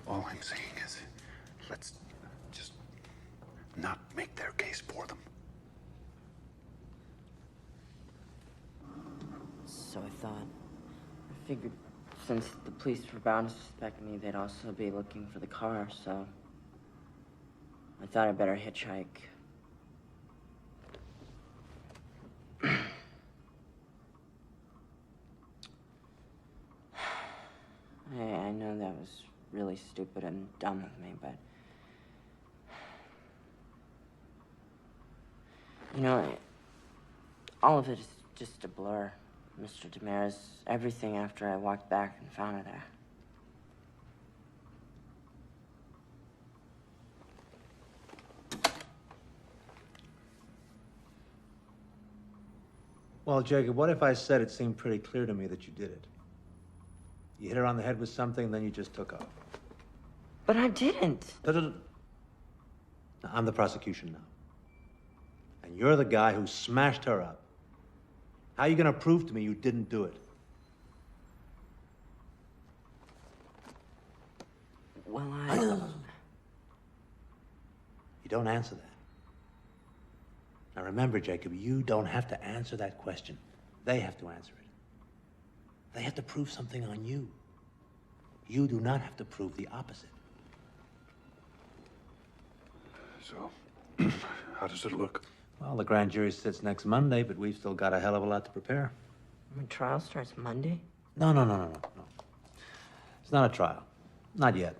All I'm saying is, let's just not make their case for them. So I thought. I figured since the police were bound to suspect me, they'd also be looking for the car, so I thought I'd better hitchhike. I know that was really stupid and dumb of me, but... You know, all of it is just a blur, Mr. Damaris. Everything after I walked back and found her there. Well, Jacob, what if I said it seemed pretty clear to me that you did it? You hit her on the head with something, then you just took off. But I didn't. I'm the prosecution now. And you're the guy who smashed her up. How are you gonna prove to me you didn't do it? Well, You don't answer that. Now remember, Jacob, you don't have to answer that question. They have to answer it. They have to prove something on you. You do not have to prove the opposite. So, how does it look? Well, the grand jury sits next Monday, but we've still got a hell of a lot to prepare. My trial starts Monday? No. It's not a trial. Not yet.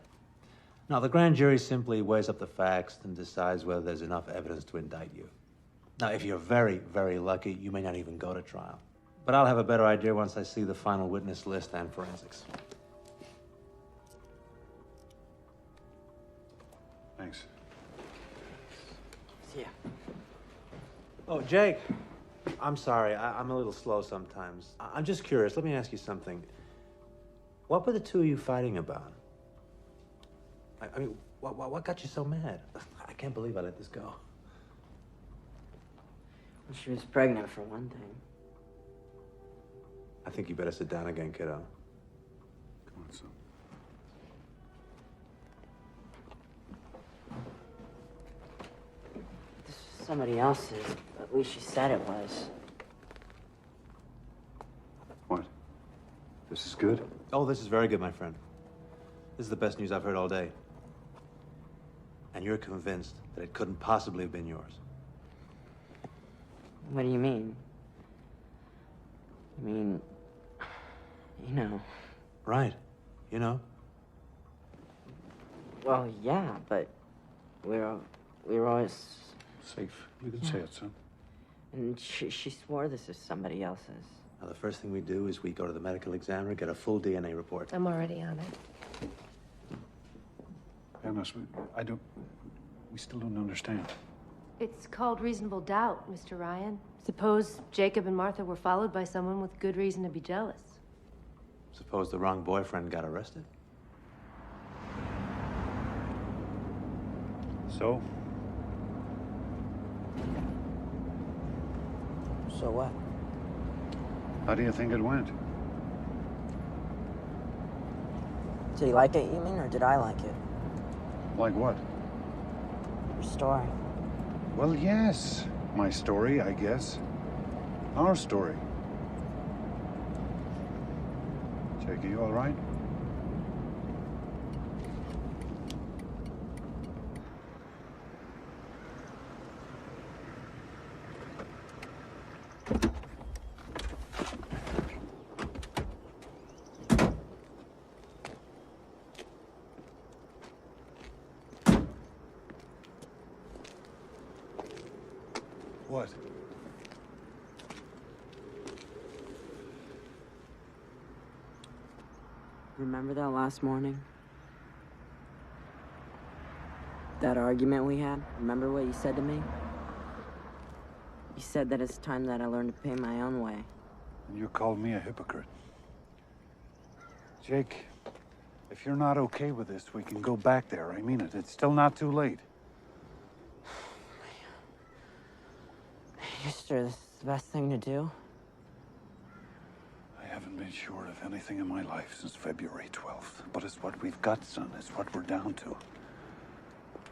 No, the grand jury simply weighs up the facts and decides whether there's enough evidence to indict you. Now, if you're very, very lucky, you may not even go to trial. But I'll have a better idea once I see the final witness list and forensics. Thanks. See ya. Oh, Jake. I'm sorry. I'm a little slow sometimes. I'm just curious. Let me ask you something. What were the two of you fighting about? I mean, what got you so mad? I can't believe I let this go. Well, she was pregnant, for one thing. I think you better sit down again, kiddo. Come on, son. This was somebody else's. At least she said it was. What? This is good? Oh, this is very good, my friend. This is the best news I've heard all day. And you're convinced that it couldn't possibly have been yours. What do you mean? I mean, you know. Right. You know? Well, yeah, but we were always... Safe. You can say it, son. And she swore this is somebody else's. Now, the first thing we do is we go to the medical examiner, get a full DNA report. I'm already on it. Panos, we still don't understand. It's called reasonable doubt, Mr. Ryan. Suppose Jacob and Martha were followed by someone with good reason to be jealous. Suppose the wrong boyfriend got arrested. So? So what? How do you think it went? Did he like it, you mean, or did I like it? Like what? Your story. Well, yes. My story, I guess. Our story. Jake, are you all right? What? Remember that last morning? That argument we had? Remember what you said to me? You said that it's time that I learned to pay my own way. And you called me a hypocrite. Jake, if you're not okay with this, we can go back there. I mean it. It's still not too late. You sure this is the best thing to do? I haven't been sure of anything in my life since February 12th. But it's what we've got, son. It's what we're down to.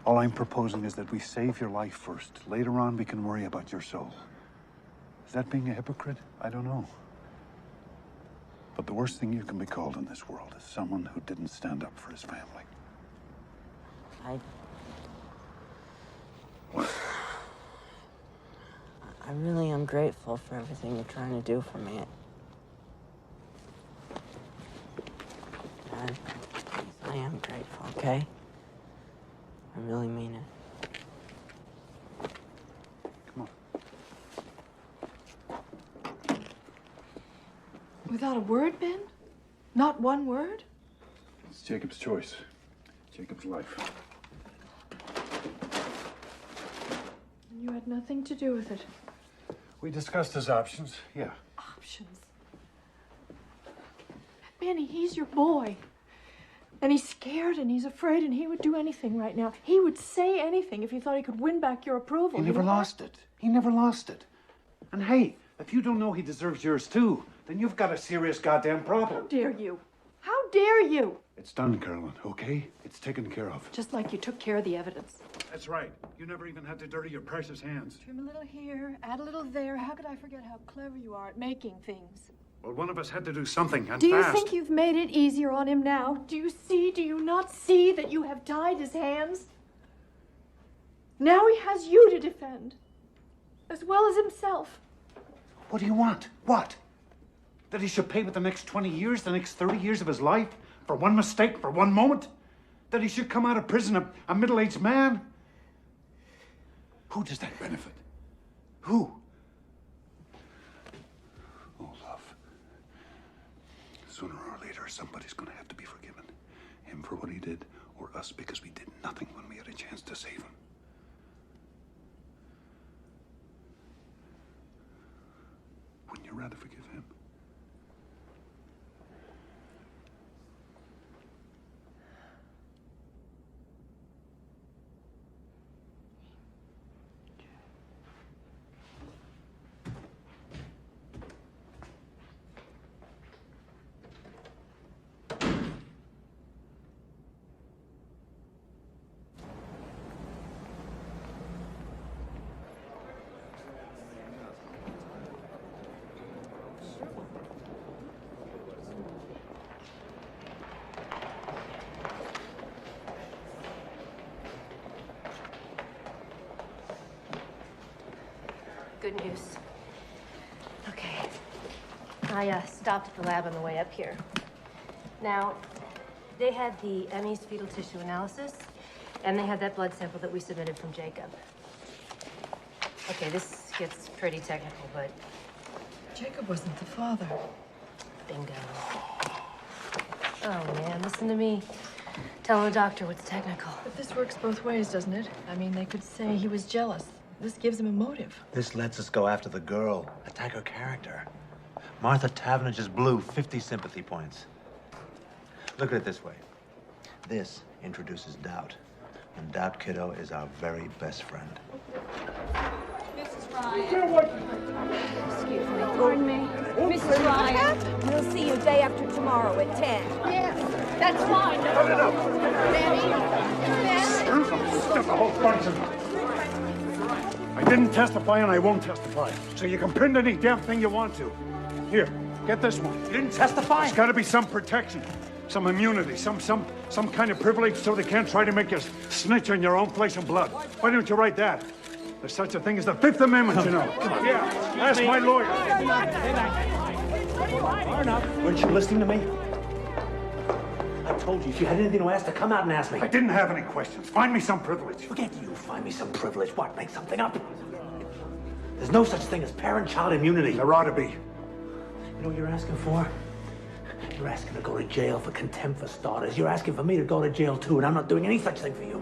All I'm proposing is that we save your life first. Later on, we can worry about your soul. Is that being a hypocrite? I don't know. But the worst thing you can be called in this world is someone who didn't stand up for his family. What? I really am grateful for everything you're trying to do for me. Dad, I am grateful, okay? I really mean it. Come on. Without a word, Ben? Not one word? It's Jacob's choice. Jacob's life. You had nothing to do with it. We discussed his options, yeah. Options? Benny, he's your boy. And he's scared and he's afraid and he would do anything right now. He would say anything if he thought he could win back your approval. He never lost it. He never lost it. And hey, if you don't know he deserves yours too, then you've got a serious goddamn problem. How dare you? How dare you? It's done, Carolyn, okay? It's taken care of. Just like you took care of the evidence. That's right. You never even had to dirty your precious hands. Trim a little here, add a little there. How could I forget how clever you are at making things? Well, one of us had to do something, and Do you fast. think you've made it easier on him now? Do you not see that you have tied his hands? Now he has you to defend, as well as himself. What do you want? What? That he should pay with the next 20 years, the next 30 years of his life? For one mistake, for one moment? That he should come out of prison a middle-aged man? Who does that benefit? Who? Oh, love. Sooner or later, somebody's gonna have to be forgiven. Him for what he did, or us because we did nothing when we had a chance to save him. Wouldn't you rather forgive him? Good news. Okay. I stopped at the lab on the way up here. Now, they had the Emmy's fetal tissue analysis, and they had that blood sample that we submitted from Jacob. Okay, this gets pretty technical, but... Jacob wasn't the father. Bingo. Oh, man, listen to me. Tell the doctor what's technical. But this works both ways, doesn't it? I mean, they could say he was jealous. This gives him a motive. This lets us go after the girl, attack her character. Martha Tavener just blew 50 sympathy points. Look at it this way. This introduces doubt. And doubt, kiddo, is our very best friend. Mrs. Excuse me. Pardon me. Mrs. Ryan, we'll see you day after tomorrow at 10. Yes, that's fine. Cut it up. Benny? Just a whole bunch of them. I didn't testify and I won't testify. So you can print any damn thing you want to. Here, get this one. You didn't testify? There's got to be some protection, some immunity, some kind of privilege so they can't try to make you snitch on your own flesh and blood. Why don't you write that? There's such a thing as the Fifth Amendment, you know. Yeah, ask my lawyer. Weren't you listening to me? I told you, if you had anything to ask, to come out and ask me. I didn't have any questions. Find me some privilege. Forget you. Find me some privilege. What, make something up? There's no such thing as parent-child immunity. There ought to be. You know what you're asking for? You're asking to go to jail for contempt for starters. You're asking for me to go to jail too, and I'm not doing any such thing for you.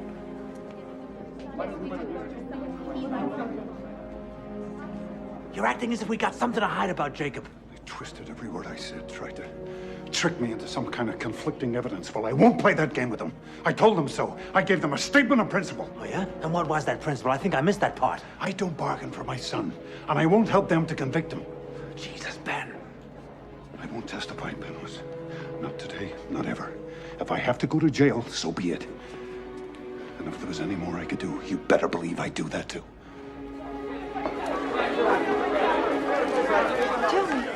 You're acting as if we got something to hide about Jacob. They twisted every word I said, tried to trick me into some kind of conflicting evidence. Well, I won't play that game with them. I told them so. I gave them a statement of principle. Oh, yeah? And what was that principle? I think I missed that part. I don't bargain for my son, and I won't help them to convict him. Jesus, Ben. I won't testify, Penrose. Not today, not ever. If I have to go to jail, so be it. And if there was any more I could do, you better believe I'd do that too. Tell me.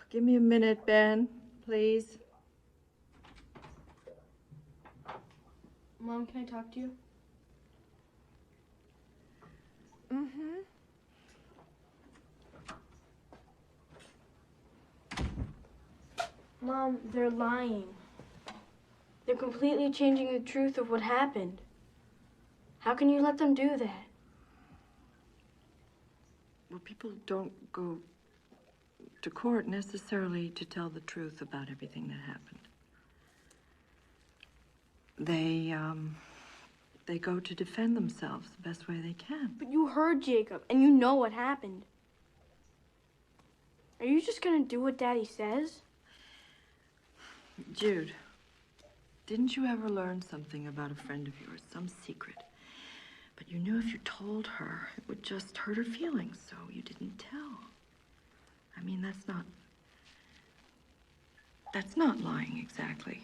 Give me a minute, Ben, please. Mom, can I talk to you? Mm-hmm. Mom, they're lying. They're completely changing the truth of what happened. How can you let them do that? Well, people don't go to court necessarily to tell the truth about everything that happened. They go to defend themselves the best way they can. But you heard Jacob, and you know what happened. Are you just gonna do what Daddy says? Jude, didn't you ever learn something about a friend of yours, some secret? But you knew if you told her, it would just hurt her feelings, so you didn't tell. I mean, that's not lying exactly.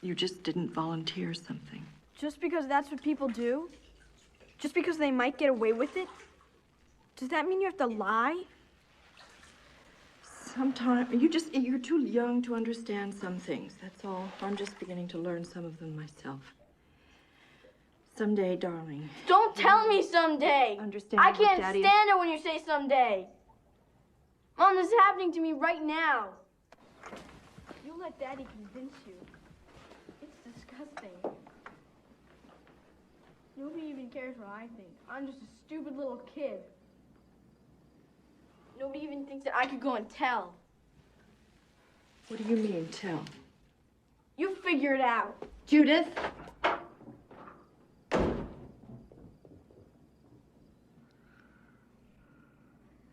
You just didn't volunteer something. Just because that's what people do? Just because they might get away with it? Does that mean you have to lie? Sometimes, you're too young to understand some things, that's all. I'm just beginning to learn some of them myself. Someday, darling. Don't tell me someday! Understand I what can't Daddy stand it when you say someday! Mom, this is happening to me right now. You let Daddy convince you. It's disgusting. Nobody even cares what I think. I'm just a stupid little kid. Nobody even thinks that I could go and tell. What do you mean, tell? You figure it out. Judith?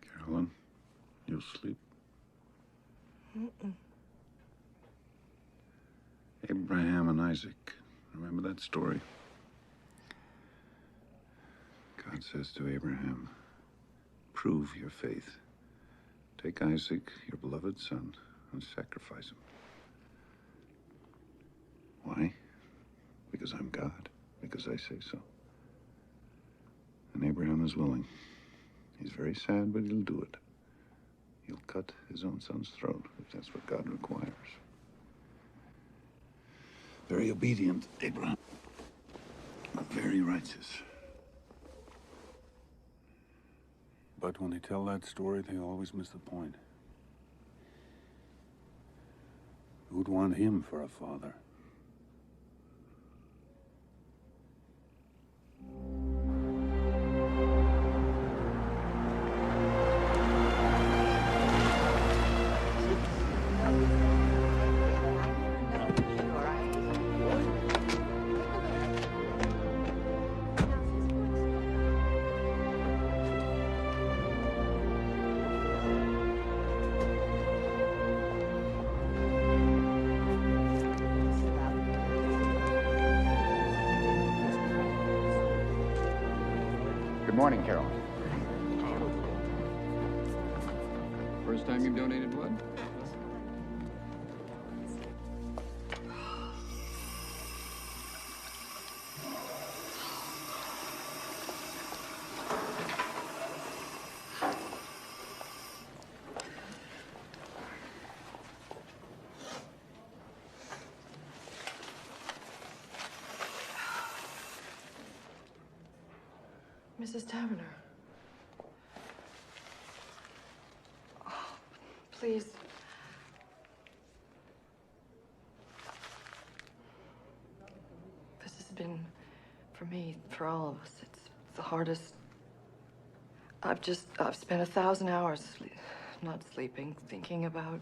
Carolyn, you'll sleep. Mm-mm. Abraham and Isaac. Remember that story? God says to Abraham, prove your faith. Take Isaac, your beloved son, and sacrifice him. Why? Because I'm God. Because I say so. And Abraham is willing. He's very sad, but he'll do it. He'll cut his own son's throat, if that's what God requires. Very obedient, Abraham. But very righteous. But when they tell that story, they always miss the point. Who'd want him for a father? Good morning, Carol. First time you've donated blood? Mrs. Taverner. Oh, please. This has been, for me, for all of us, it's the hardest. I've spent 1,000 hours not sleeping, thinking about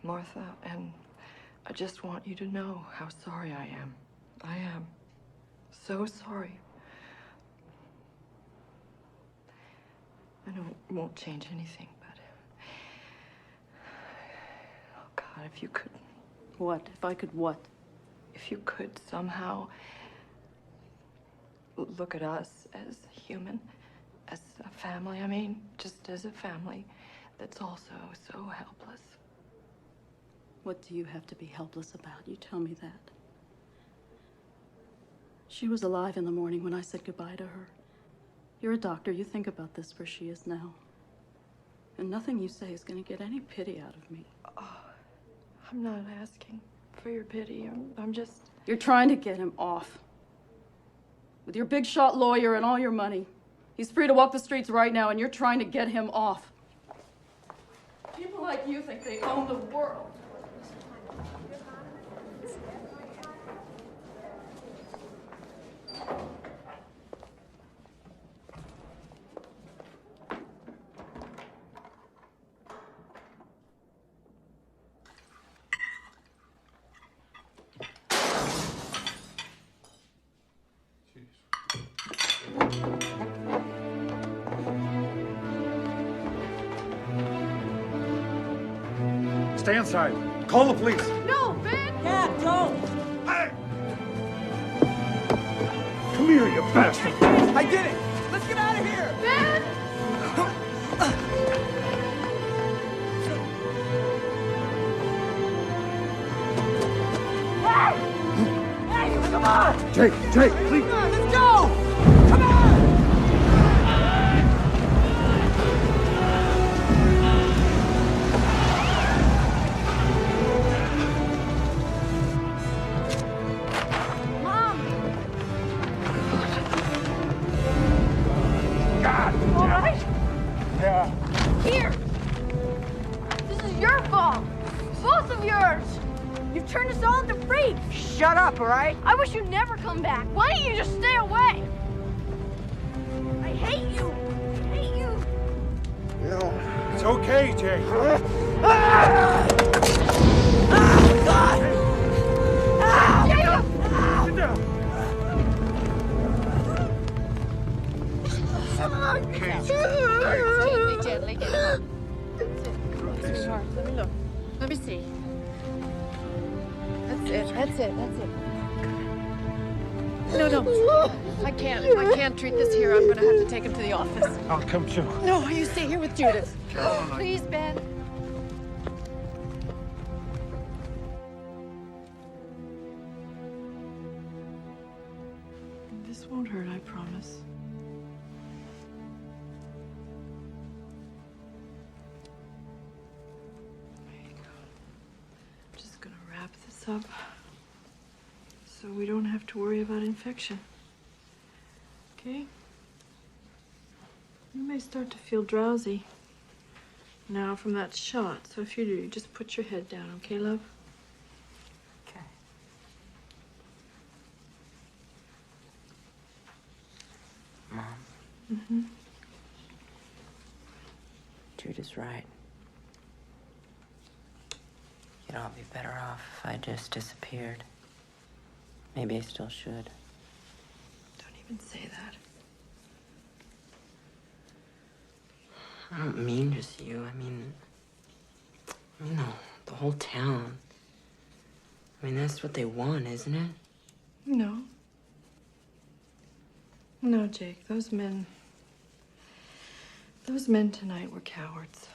Martha, and I just want you to know how sorry I am. I am so sorry. I know it won't change anything, but... Oh, God, if you could... What? If I could what? If you could somehow look at us as human, as a family, I mean, just as a family that's also so helpless. What do you have to be helpless about? You tell me that. She was alive in the morning when I said goodbye to her. You're a doctor. You think about this where she is now. And nothing you say is going to get any pity out of me. Oh, I'm not asking for your pity. I'm just... You're trying to get him off. With your big shot lawyer and all your money. He's free to walk the streets right now, and you're trying to get him off. People like you think they own the world. Stay inside. Call the police. No, Ben! Cat, don't! Come here, you bastard. I did it! Let's get out of here! Ben! Hey, come on! Jake, please. Come on, let's go! Come on! Mom! God! All right? Yeah. Here! This is your fault! Both of yours! You've turned us all into freaks! Shut up, all right? I wish you'd never come back. Why don't you just stay away? I hate you! I hate you! No. It's okay, Jake. God! Jacob! Sit down. Gently, get him up. Sweetheart, let me look. Let me see. That's it. No. I can't treat this here. I'm gonna have to take him to the office. I'll come too. No, you stay here with Judith. Please, Ben. This won't hurt, I promise. There you go. I'm just gonna wrap this up so we don't have to worry about infection. Okay? You may start to feel drowsy now from that shot, so if you do, you just put your head down, okay, love? Okay. Mom, Mm-hmm. Jude is right. You'd all be better off if I just disappeared. Maybe I still should. Don't even say that. I don't mean just you. I mean, the whole town. I mean, that's what they want, isn't it? No. No, Jake, those men tonight were cowards.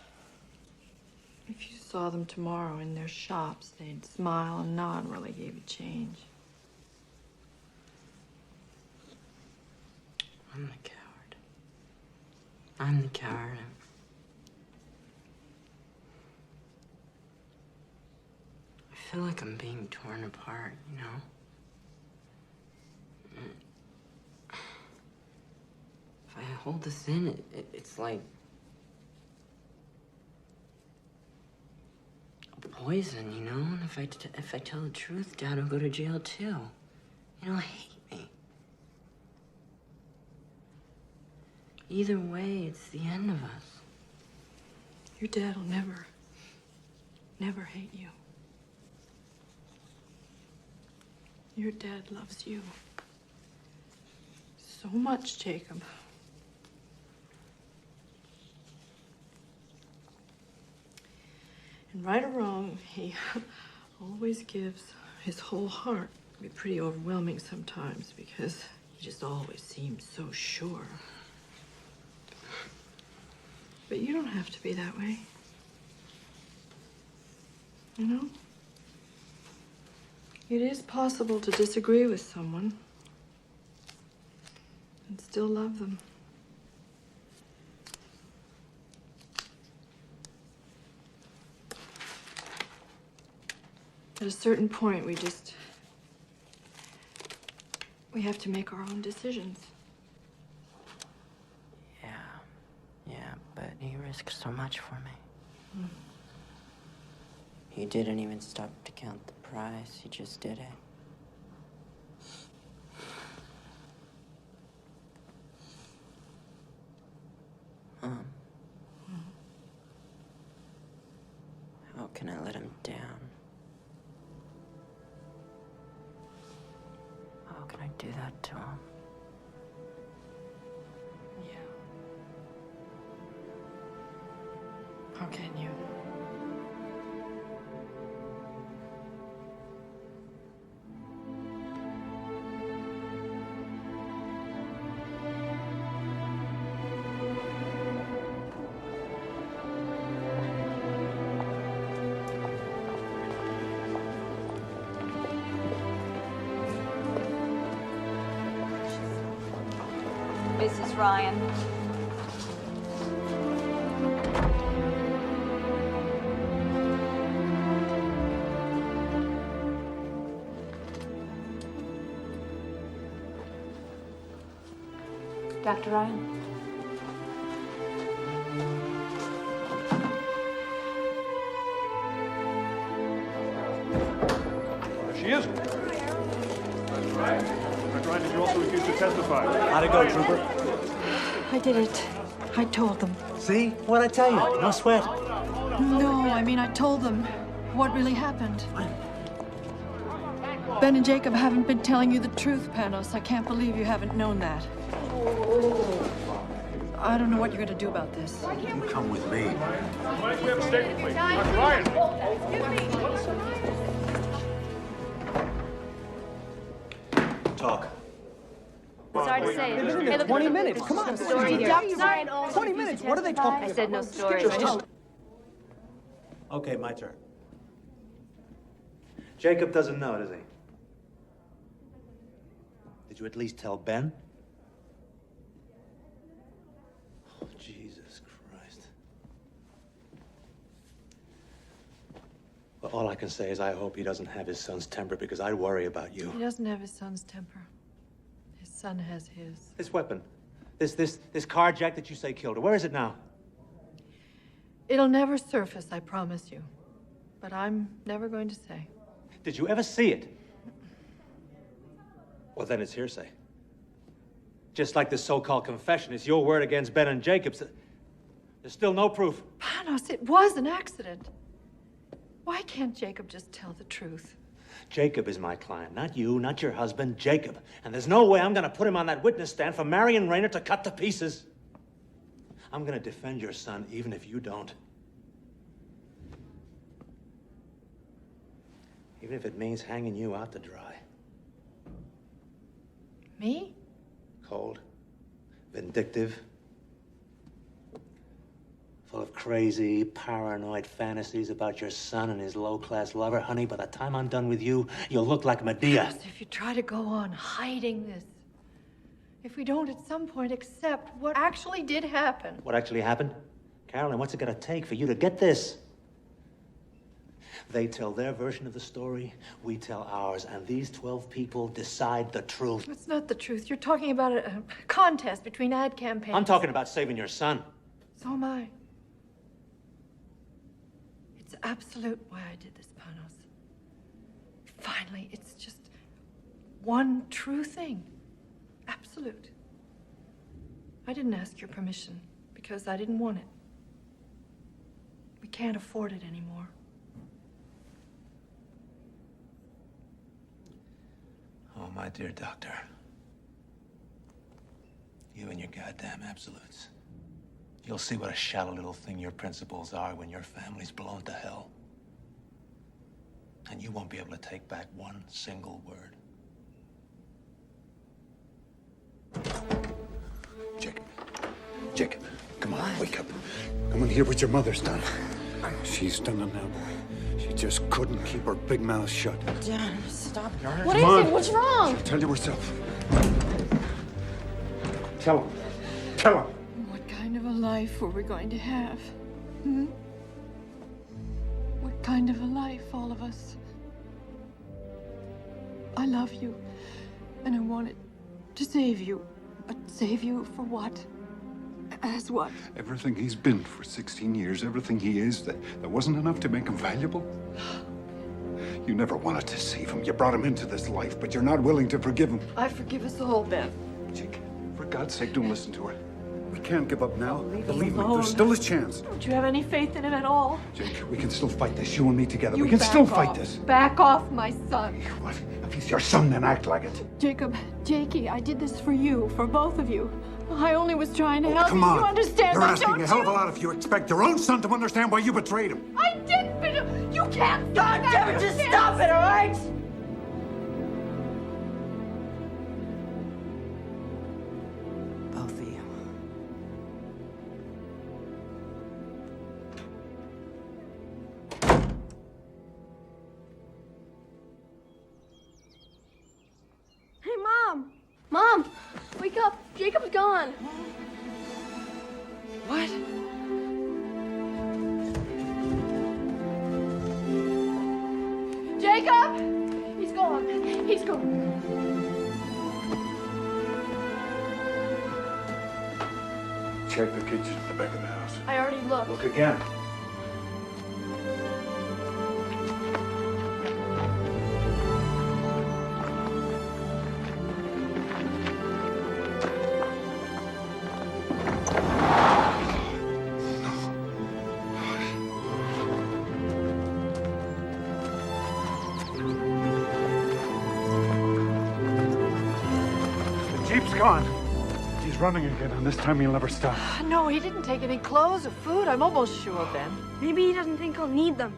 If you saw them tomorrow in their shops, they'd smile and nod while they gave you change. I'm the coward. I'm the coward. I feel like I'm being torn apart, you know? If I hold this in, it's like a poison, you know? And if I tell the truth, Dad will go to jail too. You know, he'll hate me. Either way, it's the end of us. Your dad will never hate you. Your dad loves you so much, Jacob. And right or wrong, he always gives his whole heart. It can be pretty overwhelming sometimes because he just always seems so sure. But you don't have to be that way. You know? It is possible to disagree with someone and still love them. At a certain point, we have to make our own decisions. Yeah, but he risked so much for me. He didn't even stop to count the price. He just did it. How can I let him down? How can I do that to him? How can you? Mrs. Ryan. Dr. Ryan? There she is. That's right. We're trying to also refuse to testify. How'd it go, Trooper? I did it. I told them. See? What'd I tell you? No sweat. No, I mean, I told them what really happened. Ben and Jacob haven't been telling you the truth, Panos. I can't believe you haven't known that. I don't know what you're going to do about this. You come with me. Why don't we have a statement, please? Ryan! Talk. Sorry to say it. 20 minutes, come on. Story here. 20 minutes, what are they talking about? I said no story. Okay, my turn. Jacob doesn't know, does he? Did you at least tell Ben? Oh, Jesus Christ. Well, all I can say is I hope he doesn't have his son's temper because I worry about you. He doesn't have his son's temper. His son has his. This weapon, this carjack that you say killed her, where is it now? It'll never surface, I promise you. But I'm never going to say. Did you ever see it? Well, then it's hearsay. Just like this so-called confession is your word against Ben and Jacob's. There's still no proof. Panos, it was an accident. Why can't Jacob just tell the truth? Jacob is my client, not you, not your husband, Jacob. And there's no way I'm gonna put him on that witness stand for Marion Rayner to cut to pieces. I'm gonna defend your son even if you don't. Even if it means hanging you out to dry. Me? Cold, Vindictive. Full of crazy, paranoid fantasies about your son and his low-class lover. Honey, by the time I'm done with you, you'll look like Medea. Because if you try to go on hiding this, if we don't at some point accept what actually did happen. What actually happened? Carolyn, what's it gonna take for you to get this? They tell their version of the story, we tell ours, and these 12 people decide the truth. That's not the truth. You're talking about a contest between ad campaigns. I'm talking about saving your son. So am I. It's absolute why I did this, Panos. Finally, it's just one true thing. Absolute. I didn't ask your permission because I didn't want it. We can't afford it anymore. Oh, my dear doctor. You and your goddamn absolutes. You'll see what a shallow little thing your principles are when your family's blown to hell. And you won't be able to take back one single word. Jacob, come on, wake up. Come and hear what your mother's done. She's done it now, boy. She just couldn't keep her big mouth shut. Dad, stop. What is it? What's wrong? She'll tell you herself. Tell him. Tell him. What kind of a life were we going to have? Hmm? What kind of a life, all of us? I love you, and I wanted to save you. But save you for what? As what? Everything he's been for 16 years, everything he is, that wasn't enough to make him valuable? You never wanted to save him. You brought him into this life, but you're not willing to forgive him. I forgive us all, Ben. Jake, for God's sake, don't listen to her. We can't give up now. Believe me, alone. there's still a chance. Don't you have any faith in him at all? Jake, we can still fight this, you and me together. You We can back still off. fight this. Back off, my son. What? If he's your son, then act like it. Jacob, Jakey, I did this for you, for both of you. I only was trying to help Come you. on. You understand You're that, asking don't a hell of a you? lot if you expect your own son to understand why you betrayed him. I didn't, but you can't. God damn it, just stop it, all right? Both of you. Hey, Mom! Mom! Wake up! Jacob's gone! What? Jacob! He's gone. He's gone. Check the kitchen at the back of the house. I already looked. Look again. The Jeep's gone. He's running again, and this time he'll never stop. No, he didn't take any clothes or food. I'm almost sure, Ben. Maybe he doesn't think I'll need them.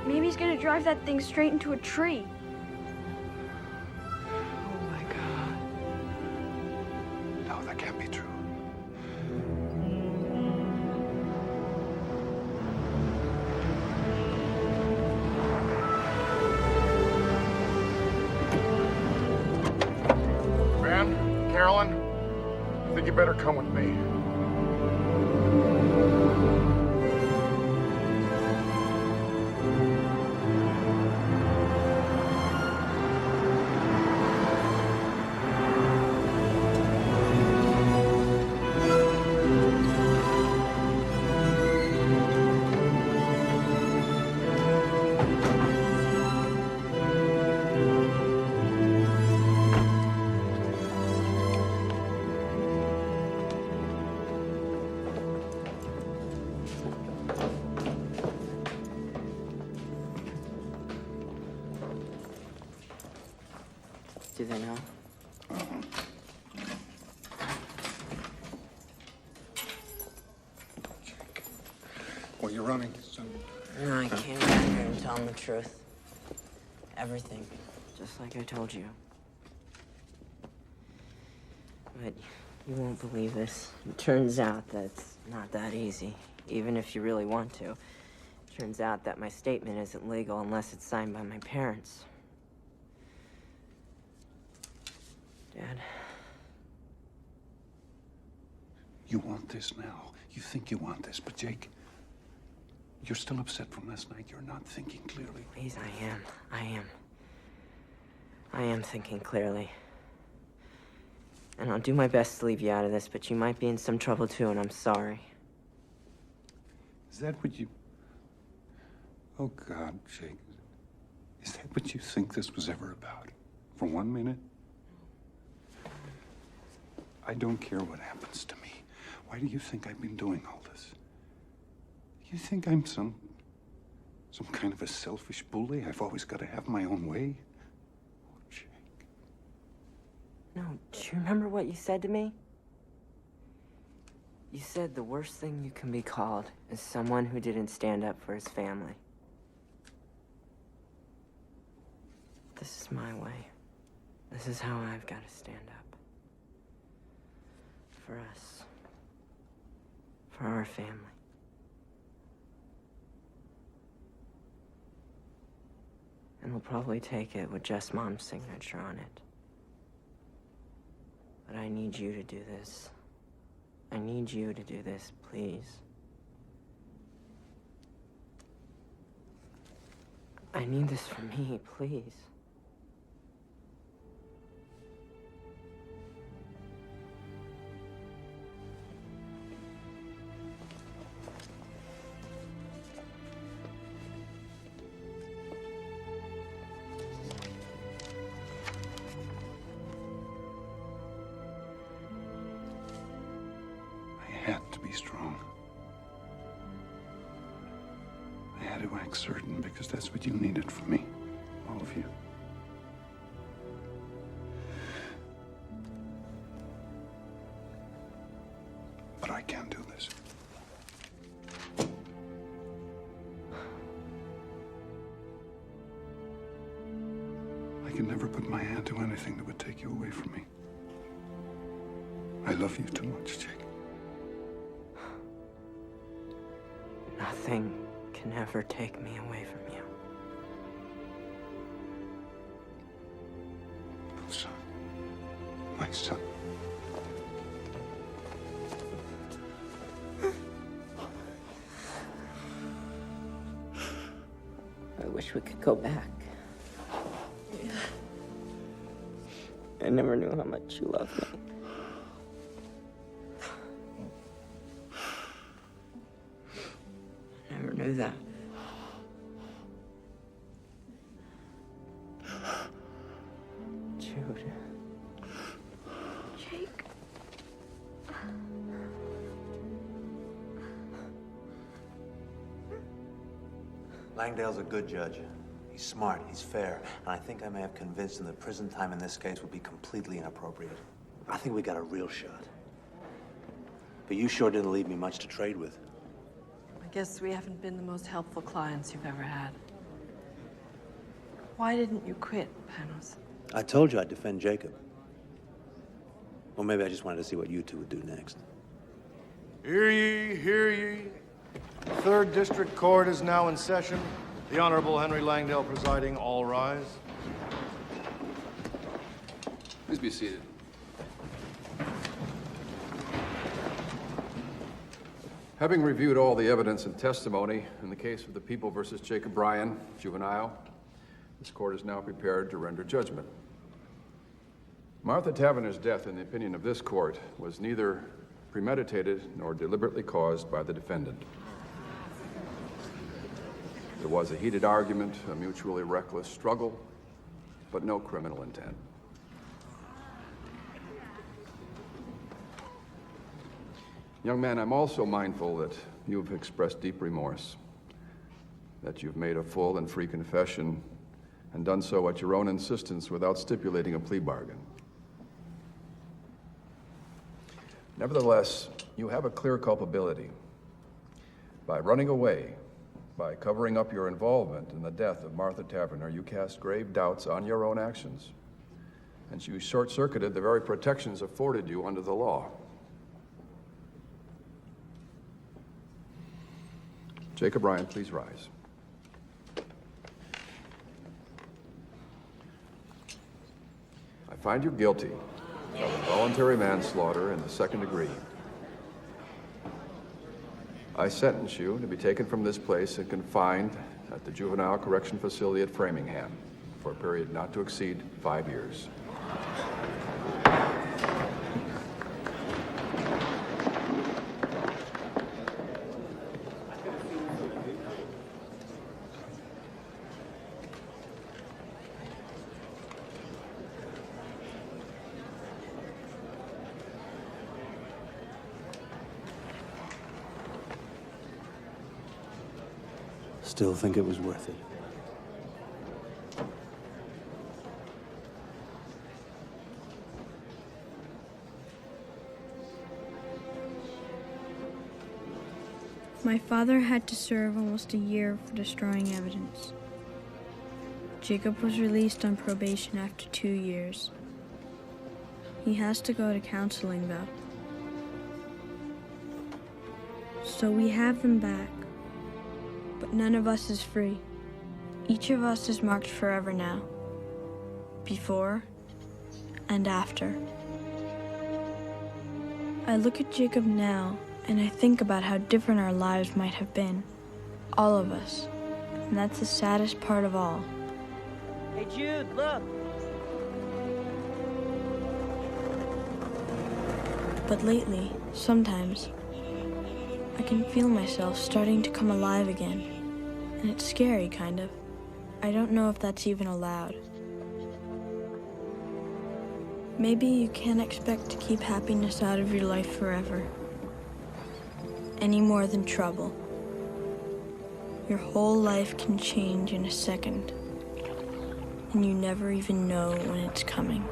Maybe he's gonna drive that thing straight into a tree. Oh, my God. No, that can't be true. Ben, Carolyn, I think you better come with me. Do they know? Well, you're running, son. No, I came back here and tell them the truth. Everything. Just like I told you. But You won't believe this. It turns out that it's not that easy, even if you really want to. It turns out that my statement isn't legal unless it's signed by my parents. Dad. You want this now. You think you want this, but Jake, you're still upset from last night. You're not thinking clearly. Please, I am thinking clearly. And I'll do my best to leave you out of this, but you might be in some trouble too, and I'm sorry. Is that what you... Oh, God, Jake. Is that what you think this was ever about? For 1 minute? I don't care what happens to me. Why do you think I've been doing all this? You think I'm some kind of a selfish bully? I've always got to have my own way? No, do you remember what you said to me? You said the worst thing you can be called is someone who didn't stand up for his family. This is my way. This is how I've got to stand up. For us. For our family. And we'll probably take it with just Mom's signature on it. But I need you to do this. I need you to do this, please. I need this for me, please. Strong. I had to act certain because that's what you needed from me. All of you. But I can't do this. I can never put my hand to anything that would take you away from me. I love you too much, Jake. Nothing can ever take me away from you. Son. My son. I wish we could go back. I never knew how much you loved me. Knew that. Jude. Jake. Langdale's a good judge. He's smart, he's fair, and I think I may have convinced him that prison time in this case would be completely inappropriate. I think we got a real shot. But you sure didn't leave me much to trade with. I guess we haven't been the most helpful clients you've ever had. Why didn't you quit, Panos? I told you I'd defend Jacob. Or maybe I just wanted to see what you two would do next. Hear ye, hear ye. The 3rd District Court is now in session. The Honorable Henry Langdale presiding. All rise. Please be seated. Having reviewed all the evidence and testimony in the case of the People versus Jacob Bryan, juvenile, this court is now prepared to render judgment. Martha Taverner's death, in the opinion of this court, was neither premeditated nor deliberately caused by the defendant. There was a heated argument, a mutually reckless struggle, but no criminal intent. Young man, I'm also mindful that you've expressed deep remorse, that you've made a full and free confession and done so at your own insistence without stipulating a plea bargain. Nevertheless, you have a clear culpability. By running away, by covering up your involvement in the death of Martha Taverner, you cast grave doubts on your own actions. and you short-circuited the very protections afforded you under the law. Jacob Bryan, please rise. I find you guilty of voluntary manslaughter in the second degree. I sentence you to be taken from this place and confined at the Juvenile Correction Facility at Framingham for a period not to exceed 5 years. Still think it was worth it. My father had to serve almost a year for destroying evidence. Jacob was released on probation after 2 years. He has to go to counseling, though. So we have them back. But none of us is free. Each of us is marked forever now. Before and after. I look at Jacob now, and I think about how different our lives might have been. All of us. And that's the saddest part of all. Hey, Jude, look. But lately, sometimes, I can feel myself starting to come alive again. And it's scary, kind of. I don't know if that's even allowed. Maybe you can't expect to keep happiness out of your life forever. Any more than trouble. Your whole life can change in a second. And you never even know when it's coming.